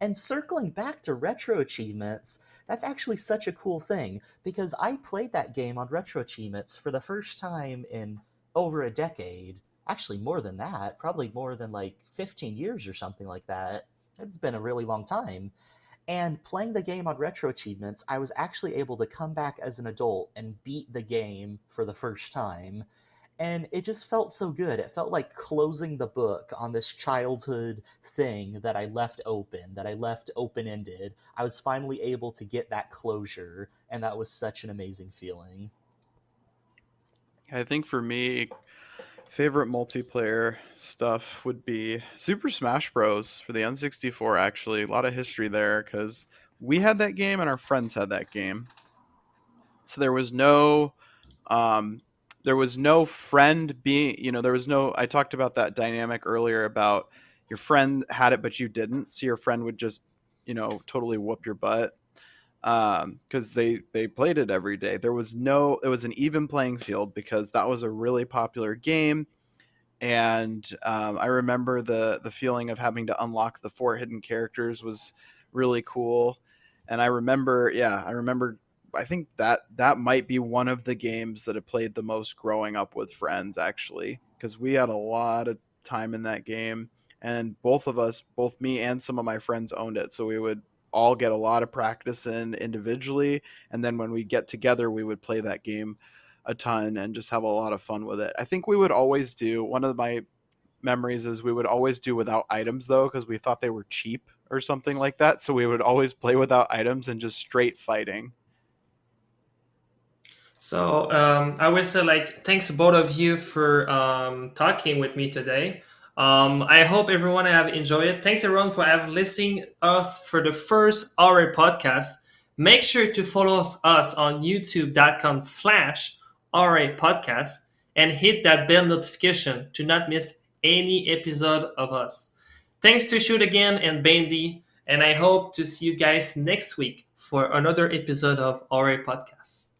And circling back to retro achievements, that's actually such a cool thing because I played that game on retro achievements for the first time in over a decade. Actually, more than that, probably more than like 15 years or something like that. It's been a really long time. And playing the game on retro achievements, I was actually able to come back as an adult and beat the game for the first time. And it just felt so good. It felt like closing the book on this childhood thing that I left open ended. I was finally able to get that closure, and that was such an amazing feeling. I think for me, favorite multiplayer stuff would be Super Smash Bros. For the N64, actually. A lot of history there because we had that game and our friends had that game. So um, there was no friend being, there was no, I talked about that dynamic earlier about your friend had it, but you didn't. So your friend would just, totally whoop your butt because they played it every day. It was an even playing field because that was a really popular game, and I remember the feeling of having to unlock the four hidden characters was really cool. And I remember. I think that might be one of the games that I played the most growing up with friends, actually, because we had a lot of time in that game, and both of us, both me and some of my friends, owned it, so we would all get a lot of practice in individually, and then when we get together, we would play that game a ton and just have a lot of fun with it. I think we would always do one of my memories is we would always do without items though because we thought they were cheap or something like that. So we would always play without items and just straight fighting. So I would say like thanks both of you for talking with me today. I hope everyone have enjoyed it. Thanks everyone for having listening us for the first RA podcast. Make sure to follow us on youtube.com/RA podcast and hit that bell notification to not miss any episode of us. Thanks to Shoot again and Bandy, and I hope to see you guys next week for another episode of RA podcast.